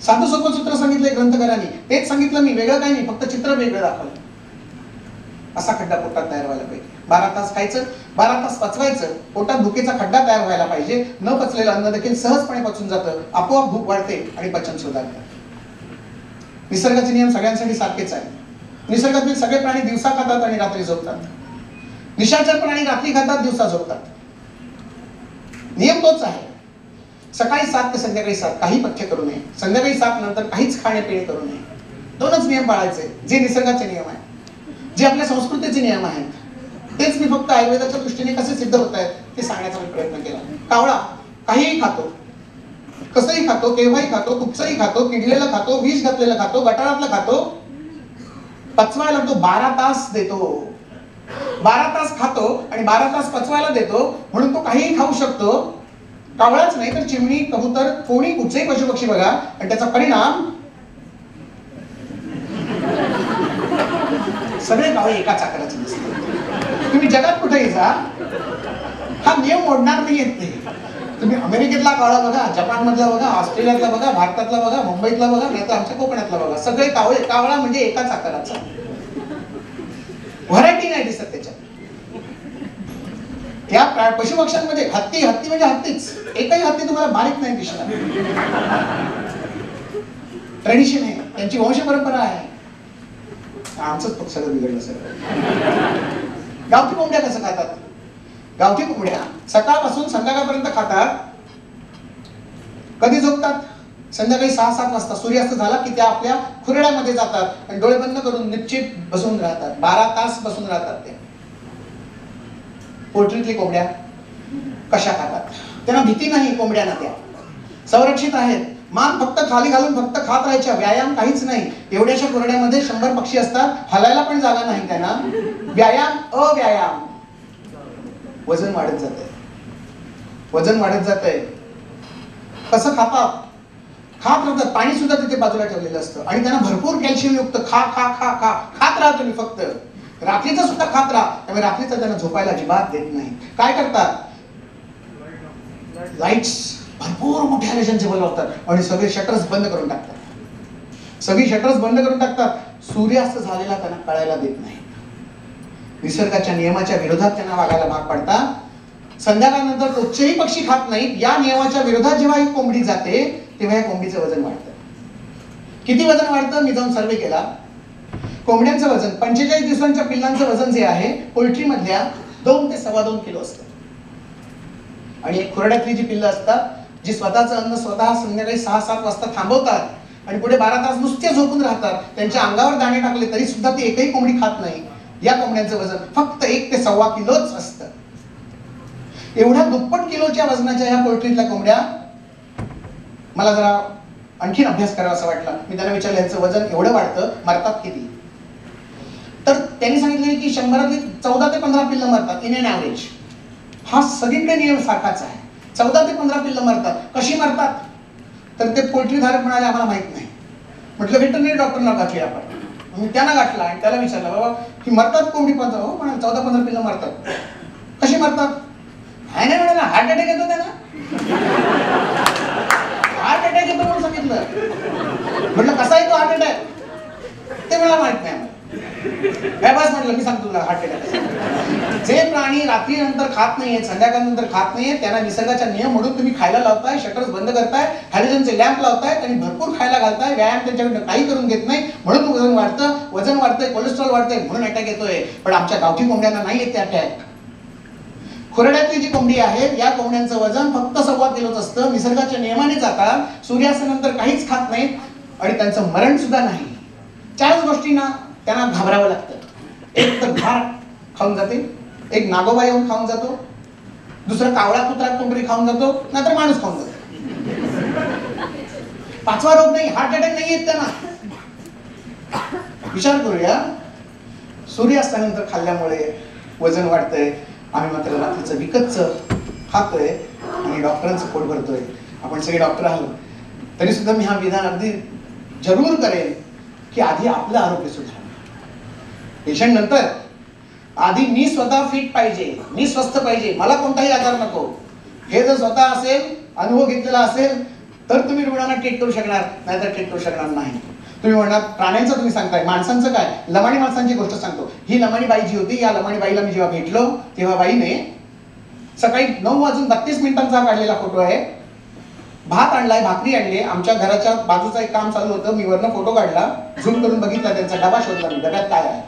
साधं सोपं सूत्र सांगितलंय ग्रंथकारांनी, तेच सांगितलं मी, वेगळं काही नाही, फक्त चित्र वेगळं दाखवलं. असा खड्डा पोटात तयार व्हायला पाहिजे. 12 तास खायचं, 12 तास पचवायचं, पोटात भुकेचा खड्डा तयार व्हायला पाहिजे. न पचलेलं अन्न देखील सहजपणे पचून जातं, आपोआप भूक वाढते आणि पचन सुधारतं. निसर्गाचे नियम सगळ्यांसाठी सारखेच आहे. निसर्गातील सगळे प्राणी दिवसा खातात आणि रात्री झोपतात. निशाचर प्राणी रात्री खातात, दिवसा झोपतात. नियम तोच आहे. सकाळी 7 ते संध्याकाळी 7 काही पथ्य करू नये, संध्याकाळी 7 नंतर काहीच खाणे पिणे करू नये. 2च नियम पाळायचे, जे निसर्गाचे नियम आहेत, जे आपल्या संस्कृतीचे नियम आहेत. तेच मी फक्त आयुर्वेदाच्या दृष्टीने कसे सिद्ध होत आहेत ते सांगण्याचा मी प्रयत्न केला. कावळा काहीही खातो, कसंही खातो, केव्हाही खातो, कुठचंही खातो, किडलेलं खातो, विष घातलेलं खातो, गटारातलं खातो, पचवायला तो 12 तास देतो. 12 तास खातो आणि 12 तास पचवायला देतो, म्हणून तो काहीही खाऊ शकतो. कावळाच नाही तर चिमणी, कबूतर, कोणी कुठचेही पशुपक्षी बघा आणि त्याचा परिणाम सगळे कावळे एकाच आकाराचे दिसतात. तुम्ही जगात कुठेही जा, हा नियम मोडणार नाही येत नाही. तुम्ही अमेरिकेतला कावळा बघा, जपान मधला बघा, ऑस्ट्रेलियातला बघा, भारतातला बघा, मुंबईतला बघा, नाही तर आमच्या कोकणातला बघा, सगळे कावळे. कावळा म्हणजे एकाच आकाराचा, व्हरायटी नाही दिसत त्याच्यात. त्या पशुपक्ष्यांमध्ये हत्ती म्हणजे हत्तीच, एकही हत्ती तुम्हाला बारीक नाही दिसणार. ट्रेडिशन आहे, त्यांची वंश परंपरा आहे. आमचंच पक्ष बिघडलं सगळं. गावठी कोंबड्या कसं खातात? गावठी कोंबड्या सकाळपासून संध्याकाळपर्यंत खातात. कधी झोपतात? संध्याकाळी 6-7 वाजता सूर्यास्त झाला की त्या आपल्या खुरड्यामध्ये जातात आणि डोळे बंद करून निश्चित बसून राहतात. 12 तास बसून राहतात ते. पोल्ट्रीतली कोंबड्या कशा खातात? त्यांना भीती नाही, कोंबड्यांना त्या संरक्षित आहेत. मान फक्त खाली घालून फक्त खात राहायच्या, व्यायाम काहीच नाही. एवढ्याशा कोरड्यामध्ये 100 पक्षी असतात, हलायला पण जागा नाही त्यांना. व्यायाम अव्यायाम. वजन वाढत जातंय, वजन वाढत जातंय. कसं खातात? खात राहतात, पाणी सुद्धा तिथे बाजूला ठेवलेलं असतं आणि त्यांना भरपूर कॅल्शियम युक्त खा खा खा खा खात राहा तुम्ही, फक्त रात्रीचं सुद्धा खात राहा. त्यामुळे रात्रीचं त्यांना झोपायला अजिबात देत नाही. काय करतात, लाईट्स भरपूर मोठ्या हॅलोजनचे बल्ब लावतात आणि सगळे शटर्स बंद करून टाकतात. सगळी शटर्स बंद करून टाकतात. सूर्यास्त झालेला त्यांना कळायला देत नाही. निसर्गाच्या नियमाच्या विरोधात त्यांना वागायला भाग पडतात. संध्याकाळनंतर कुठचेही पक्षी खात नाहीत. या नियमाच्या विरोधात जेव्हा ही कोंबडी जाते तेव्हा या कोंबडीचं वजन वाढतं. किती वजन वाढतं? मी जाऊन सर्वे केला. कोंबड्यांचं वजन 45 दिवसांच्या पिल्लांचं वजन जे आहे पोल्ट्री मधल्या 2 ते 2.25 किलो असतं. आणि एक खुरड्यातली जी पिल्लं असतात जी स्वतःचं अन्न स्वतः संध्याकाळी 6-7 वाजता थांबवतात आणि पुढे 12 तास नुसते झोपून राहतात, त्यांच्या अंगावर दाणे टाकले तरी सुद्धा ती एकही कोंबडी खात नाही. या कोंबड्यांचं वजन फक्त 1 ते 1.25 किलोच असतं. एवढ्या दुप्पट किलोच्या वजनाच्या ह्या पोल्ट्रीतल्या कोंबड्या मला जरा आणखीन अभ्यास करावा असं वाटला. मी त्यांना विचारलं यांचं वजन एवढं वाढतं, मरतात किती? तर त्यांनी सांगितलं की 100 14 ते 15 पिल्लं मरतात इन एन ॲव्हरेज. हा सगळीकडे नियम सारखाच आहे. 14 ते 15 पिल्लं मरतात. कशी मरतात? तर ते पोल्ट्री धारक म्हणाले आम्हाला माहित नाही. म्हटलं व्हेटरनरी डॉक्टरना गाठली आपण. मी त्यांना गाठला आणि त्याला विचारलं बाबा ही मरतात कोंबडी? पण हो म्हणाले 14-15 पिल्लं मरतात. कशी मरतात? नाही म्हणाला हार्ट अटॅक येतो त्यांना. हार्ट अटॅक येतो म्हणून सांगितलं. म्हटलं कसा येतो हार्ट अटॅक? ते मला माहित नाही. काय बस म्हटलं मी सांगतो तुला हार्ट अटॅक. जे प्राणी रात्री नंतर खात नाहीये, संध्याकाळनंतर खात नाहीये, त्यांना निसर्गाचा नियम म्हणून तुम्ही खायला लावताय, शटर्स बंद करताय, हॅलोजनचे लॅम्प लावताय आणि भरपूर खायला घालताय, व्यायाम त्यांच्याकडे काही करून घेत नाही म्हणून वजन वाढतं. वजन वाढतंय, कोलेस्ट्रॉल वाढतंय म्हणून अटॅक येतोय. पण आमच्या गावठी कोंबड्यांना नाही येते अटॅक. खुरड्यातली जी कोंबडी आहे या कोंबड्यांचं वजन फक्त 1.25 किलोच असतं. निसर्गाच्या नियमाने जातात, सूर्यास्तानंतर काहीच खात नाहीत आणि त्यांचं मरण सुद्धा नाही. 4 गोष्टींना त्यांना घाबरावं लागतं. एक तर घार खाऊन जाते, एक नागोबा येऊन खाऊन जातो, दुसरं कावळा कुत्रा कोंबडी खाऊन जातो, नाहीतर माणूस खाऊन जातो. 5वा रोग नाही, हार्ट अटॅक नाही येत त्यांना. विचार करूया, सूर्यास्तानंतर खाल्ल्यामुळे वजन वाढतंय, आम्ही मात्र रात्रीचं विकतचं खातोय आणि डॉक्टरांचं पोट भरतोय. आपण सगळे डॉक्टर आलो तरी सुद्धा मी हा विधान अगदी जरूर करेन की आधी आपलं आरोग्य सुधारा. पेशंट नंतर. आधी मी स्वतः फिट पाहिजे, मी स्वस्थ पाहिजे, मला कोणताही आजार नको. हे जर स्वतः असेल, अनुभव घेतलेला असेल तर तुम्ही रुग्णांना ट्रीट करू शकणार, नाहीतर ट्रीट करू शकणार नाही. तुम्ही म्हणणार प्राण्यांचं तुम्ही सांगताय, माणसांचं काय? लमाणी माणसांची गोष्ट सांगतो. ही लमाणी बाई जी होती, या लमाणी बाईला मी जेव्हा भेटलो तेव्हा बाईने सकाळी 9:32 काढलेला फोटो आहे. भात आणलाय, भाकरी आणली. आमच्या घराच्या बाजूचं एक काम चालू होतं, मी वरनं फोटो काढला, झूम करून बघितला, त्यांचा डबा शोधला मी. डब्यात काय आहे?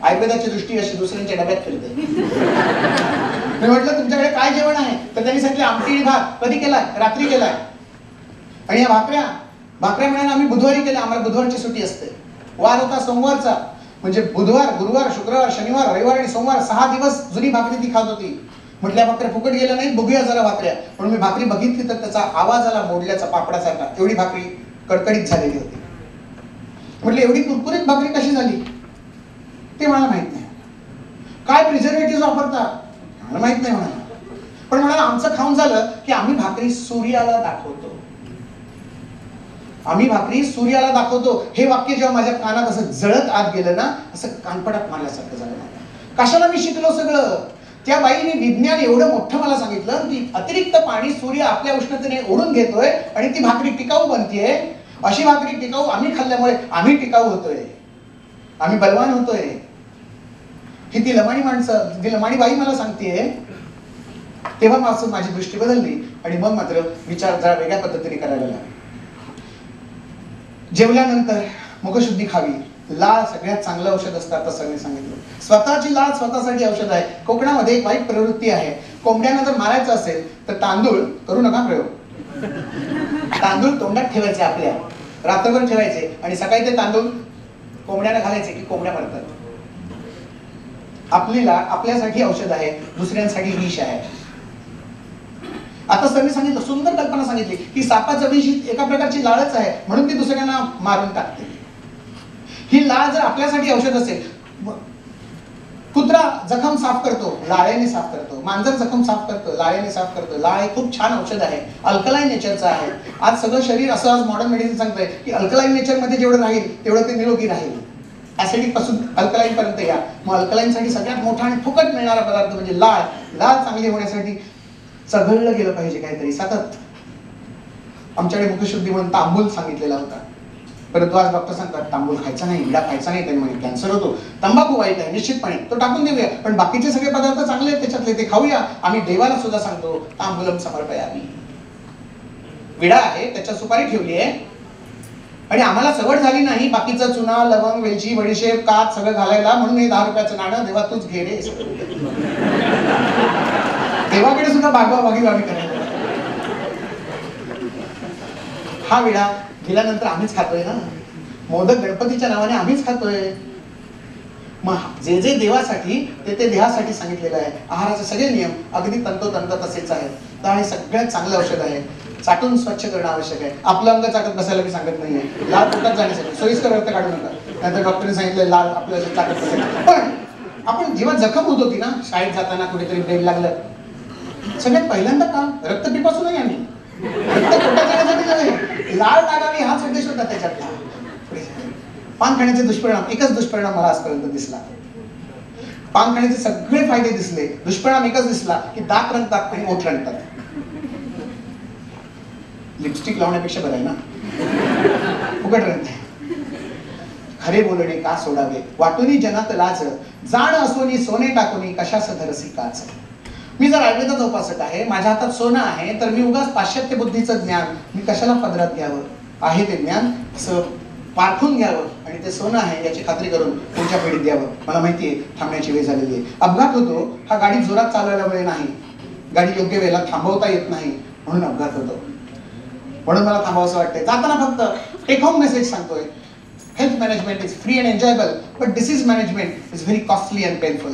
आयुर्वेदाची दृष्टी अशी दुसऱ्यांच्या डब्यात फिरते. मी म्हटलं तुमच्याकडे काय जेवण आहे? तर त्यांनी सांगितलं आमटी आणि भात. कधी केलाय? रात्री केलाय. आणि या भाकऱ्या म्हणाले आम्ही बुधवारी केल्या, आम्हाला बुधवारची सुट्टी असते. वार होता सोमवारचा, म्हणजे बुधवार, गुरुवार, शुक्रवार, शनिवार, रविवार आणि सोमवार 6 दिवस जुनी भाकरी ती खात होती. म्हटल्या भाकऱ्या फुकट गेल्या नाही, बघूया जरा भाकऱ्या. पण मी भाकरी बघितली तर त्याचा आवाज आला मोडल्याचा पापडासारखा. एवढी भाकरी कडकडीत झालेली होती. म्हटलं एवढी कुरकुरीत भाकरी कशी झाली? ते मला माहित नाही. काय प्रिझर्वेटिव्ह वापरतात? मला माहित नाही म्हणाला. पण म्हणाला आमचं खाऊन झालं की आम्ही भाकरी सूर्याला दाखवतो. आम्ही भाकरी सूर्याला दाखवतो. हे वाक्य जेव्हा माझ्या कानात असं जळत आत गेलं ना, असं कानपडात मारल्यासारखं झालं. कशाला मी शिकलो सगळं? त्या बाईने विज्ञान एवढं मोठं मला सांगितलं की अतिरिक्त पाणी सूर्य आपल्या उष्णतेने ओढून घेतोय आणि ती भाकरी टिकाऊ बनतीये. अशी भाकरी टिकाऊ आम्ही खाल्ल्यामुळे आम्ही टिकाऊ होतोय, आम्ही बलवान होतोय. ही ती लमाणी माणसं, ती लमाणी बाई मला सांगतेय. तेव्हा माझी दृष्टी बदलली आणि मग मात्र विचार जरा वेगळ्या पद्धतीने करायला लागला. जेवल्यानंतर मुखशुद्धी खावी. लाळ सगळ्यात चांगलं औषध असतं असं मी सांगितलं. स्वतःची लाळ स्वतःसाठी औषध आहे. कोकणामध्ये एक वाईट प्रवृत्ती आहे, कोंबड्यांना जर मारायचं असेल तर तांदूळ करू नका प्रयोग. तांदूळ तोंडात ठेवायचे आपल्या, रात्रभर ठेवायचे आणि सकाळी ते तांदूळ कोंबड्यांना घालायचे की कोंबड्या मरतात. आपली लाळ आपल्यासाठी औषध आहे, दुसऱ्यांसाठी विष आहे. आता सर मी सांगितलं, सुंदर कल्पना सांगितली की सापाचं विष एका प्रकारची लाळच आहे म्हणून ती दुसऱ्यांना मारून टाकते. ही लाळ जर आपल्यासाठी औषध असेल, कुत्र कुत्रा जखम साफ करतो, लाळेने साफ करतो. मांजर जखम साफ करतो, लाळेने साफ करतो. लाळ हे खूप छान औषध आहे, अल्कलाईन नेचरचं आहे. आज सगळं शरीर असं आज मॉडर्न मेडिसिन सांगतंय की अल्कलाईन नेचरमध्ये जेवढं राहील तेवढं ते निरोगी राहील. ऍसिडिक पासून अल्कलाईन पर्यंत या. मग अल्कलाईनसाठी सगळ्यात मोठा आणि फुकट मिळणारा पदार्थ म्हणजे लाळ. लाळ चांगली होण्यासाठी चघळलं गेलं पाहिजे काहीतरी सतत. आमच्याकडे मुखशुद्धी म्हणून तांबूल सांगितलेला होता, परंतु आज डॉक्टर सांगतात तांबूल खायचा नाही, विडा खायचा नाही, त्याने म्हणे कॅन्सर होतो. तंबाखू वाईट आहे निश्चितपणे, तो टाकून देऊया, पण बाकीचे सगळे पदार्थ चांगले आहेत त्याच्यातले ते खाऊया. आम्ही देवाला सुद्धा सांगतो तांबूलम समर्पयामी. विडा आहे त्याच्यात सुपारी ठेवली आहे आणि आम्हाला सवड झाली नाही बाकीचा चुना, लवंग, वेलची, बडीशेप, कात सगळं घालायला, म्हणून हे 10 रुपयाचं नाणं देवा तूच घे रे. देवाकडे सुद्धा भागवा भागी करायला. हा विडा गेल्यानंतर आम्हीच खातोय ना, मोदक गणपतीच्या नावाने आम्हीच खातोय. मग जे जे देवासाठी ते देहासाठी सांगितलेलं आहे. आहाराचे सगळे नियम अगदी तंतोतंत तसेच आहेत. आणि सगळ्यात चांगलं औषध आहे, चाटून स्वच्छ करणं आवश्यक आहे. आपलं अंग चाटत बसायला मी सांगत नाहीये, लाल पोटात जाण्यासाठी सोयीस्कर रक्त काढू नका, नाहीतर डॉक्टरने सांगितलं लाल आपल्याला चाटत बसायला. पण आपण जेव्हा जखम होत होती ना, शाळेत जाताना कुठेतरी ब्रेड लागलं, सगळ्यात पहिल्यांदा काम रक्त पिपासू नाही आम्ही, रक्त पोटात जाण्यासाठी नव्हे, लाळ लागावी हाच उद्देश होता त्याच्यातला. पान खाण्याचे दुष्परिणाम, एकच दुष्परिणाम मला आजपर्यंत दिसला. पान खाण्याचे सगळे फायदे दिसले, दुष्परिणाम एकच दिसला की दात रंगतात आणि ओठ रंगतात. लिपस्टिक लावण्यापेक्षा बरं आहे ना, फुकट रंगते. खरे बोलणे का सोडावे, वाटुनी जनात लाज, जाण असोनी सोने टाकुनी कशास धरसी काच. मी जर आयुर्वेदाचा उपासक आहे, माझ्या हातात सोनं आहे, तर मी उगाच पाश्चात्य बुद्धीचं ज्ञान मी कशाला पदरात घ्यावं. आहे ते ज्ञान असं पारखून घ्यावं आणि ते सोनं आहे याची खात्री करून पुढच्या पिढीत द्यावं. मला माहिती आहे थांबण्याची वेळ झालेली आहे. अपघात होतो हा गाडी जोरात चालवल्यामुळे नाही, गाडी योग्य वेळेला थांबवता येत नाही म्हणून अपघात होतो. म्हणून मला थांबावंसं वाटतंय. जाताना फक्त टेक होम मेसेज सांगतोय, health management is free and enjoyable, but disease management is very costly and painful.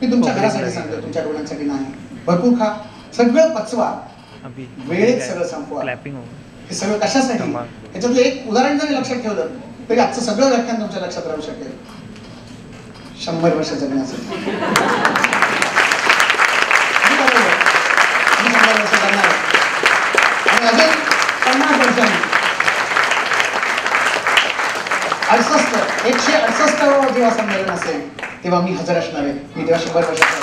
मी तुमच्या घरासाठी सांगतो, तुमच्या रुग्णांसाठी नाही. भरपूर खा, सगळं पचवा, वेळेत सगळं संपवा. हे सगळं कशासाठी, याच्यातलं एक उदाहरण जरी लक्षात ठेवलं तरी आजचं सगळं व्याख्यान तुमच्या लक्षात राहू शकेल. 100 वर्ष जगण्यासाठी मी 100 वर्ष जगणार आणि अजून 50 वर्षांनी 168 जेव्हा संमेलन असेल तेव्हा मी हजर असणार आहे. मी तेव्हा 100 वर्षाचा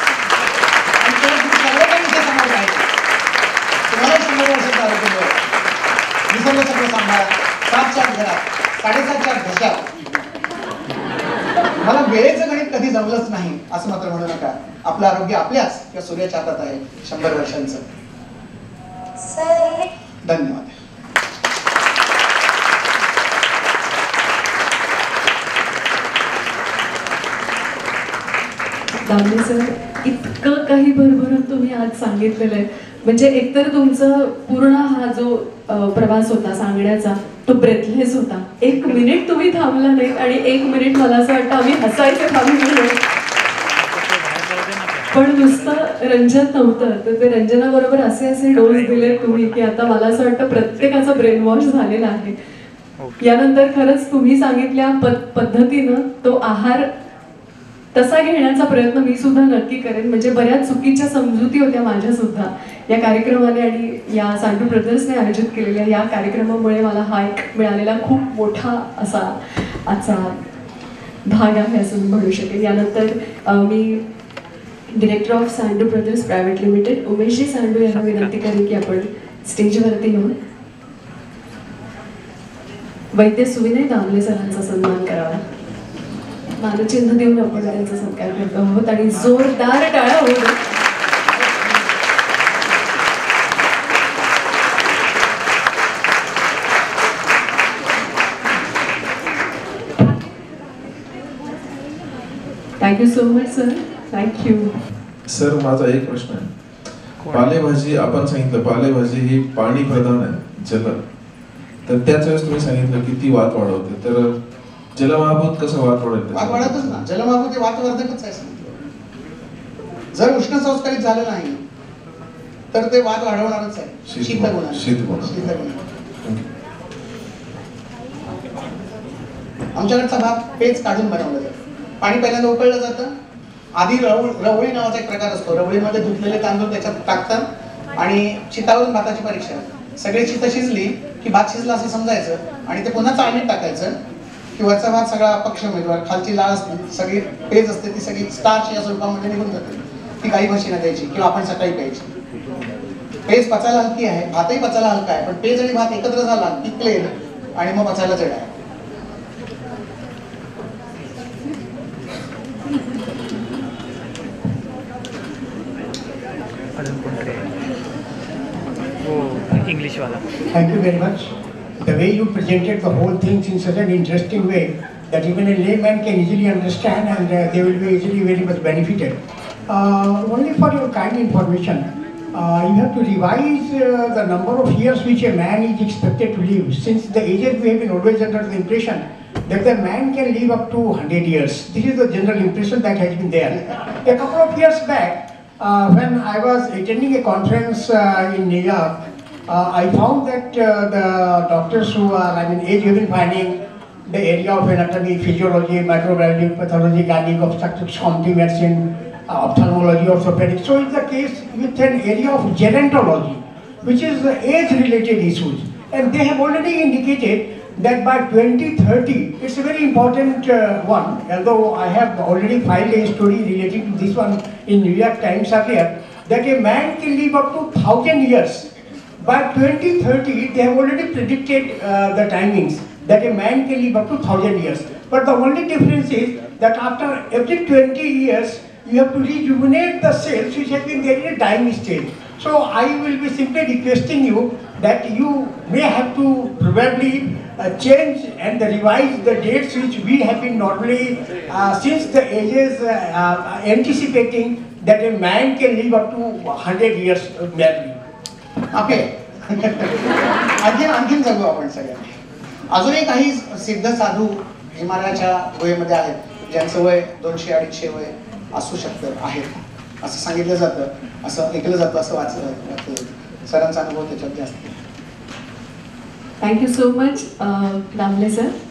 तुम्हाला 100 वर्षाचं आरोग्य मिळेल. निसर्ग सगळं सांभाळा, 7च्या घरात 7.5च्या घशात. मला वेळेचं गणित कधी जमलंच नाही असं मात्र म्हणू नका. आपलं आरोग्य आपल्याच किंवा सूर्याच्या हातात आहे. 100 वर्षांचं. धन्यवाद. दामले सर, इतकं काही भरभरून तुम्ही आज सांगितलेलं आहे. म्हणजे एकतर तुमचा पूर्ण हा जो प्रवास होता सांगण्याचा तो ब्रेथलेस होता. 1 मिनिट तुम्ही थांबला नाही आणि 1 मिनिट मला असं वाटतं आम्ही हसायचं थांबून गेलो. पण नुसतं रंजन नव्हतं, तर ते रंजनाबरोबर असे डोस दिले तुम्ही की आता मला असं वाटतं प्रत्येकाचा ब्रेन वॉश झालेला आहे. यानंतर खरंच तुम्ही सांगितल्या पद्धतीनं तो आहार तसा घेण्याचा प्रयत्न मी सुद्धा नक्की करेन. म्हणजे बऱ्याच चुकीच्या समजुती होत्या माझ्या सुद्धा या कार्यक्रमाने आणि या सांडू ब्रदर्सने आयोजित केलेल्या या कार्यक्रमामुळे मला हा एक मिळालेला खूप मोठा असा आजचा भाग आहे असं मी म्हणू शकेल. यानंतर मी director of Sandu brothers private limited Umeshji Sandu यांना विनंती करेन की आपण स्टेजवरती येऊन वैद्य सुविनय दामले सरांचा सन्मान करावा. मानचिन्ह देऊन आपण त्यांचा सत्कार करतो आहोत आणि जोरदार टाळ्या होऊ दे. Thank you so much sir. Thank you sir. माझा एक प्रश्न आहे. पालेभाजी आपण सांगितलं पालेभाजी ही पाणी प्रधान आहे, जल. तर त्याच वेळेस तुम्ही सांगितलं की ती वात वाढवते, तर जलमहाभूत कसं वात वाढवते? वात वाढतच ना. जलमहाभूत हे वातवर्धकच आहे सांगितलं. जर उष्ण संस्कारित झालं नाही तर ते वात वाढवणारच आहे. शीतगुण. आमच्याकडचा भाग पेच काढून बनवलं जातं. पाणी पहिल्यांदा उकळलं जातं, आधी रवळी नावाचा एक प्रकार असतो. रवळीमध्ये धुतलेले तांदूळ त्याच्यात टाकतात आणि चितावरून भाताची परीक्षा. सगळी चितं शिजली की भात शिजला असं समजायचं आणि ते पुन्हा चाळणीत टाकायचं की वरचा भात सगळा अपक्ष उमेदवार, खालची लाळ असते, सगळी पेज असते, ती सगळी स्टार्च या स्वरूपामध्ये निघून जाते. ती काही म्हशीना द्यायची किंवा आपण सकाळी प्यायची. पेज पचायला हलकी आहे, भातही पचायला हलका आहे, पण पेज आणि भात एकत्र झाला की प्लेन आणि मग पचायला जड आहे. इंग्लिश वाला. Thank you very much. The way you presented the whole things in such an interesting way that even a layman can easily understand and they will be easily very much benefited. Only for your kind information, you have to revise the number of years which a man is expected to live. Since the ages we have been always under the impression that the man can live up to 100 years. This is the general impression that has been there. A couple of years back, when I was attending a conference in New York, I found that the doctors who are, age have been finding the area of anatomy, physiology, microbiology, pathology, gynec, obstetrics, community medicine, ophthalmology, orthopedics. So it's the case with an area of gerontology, which is age-related issues. And they have already indicated that by 2030, it's a very important one, although I have already filed a story relating to this one in New York Times earlier, that a man can live up to 1,000 years. By 2030, they have already predicted the timings that a man can live up to 1,000 years. But the only difference is that after every 20 years, you have to rejuvenate the cells which have been there in a dying stage. So I will be simply requesting you that you may have to probably change and revise the dates which we have been normally, since the ages anticipating that a man can live up to 100 years merely. Okay. आणखीन जगू आपण सगळ्यांनी. अजूनही काही सिद्ध साधू हिमालयाच्या गुहेमध्ये आहेत ज्यांचं वय 200-250 वय असू शकतं आहेत असं सांगितलं जातं, असं ऐकलं जातं, असं वाचलं. सरांचा अनुभव त्याच्यात जास्त. Thank you so much Damle sir.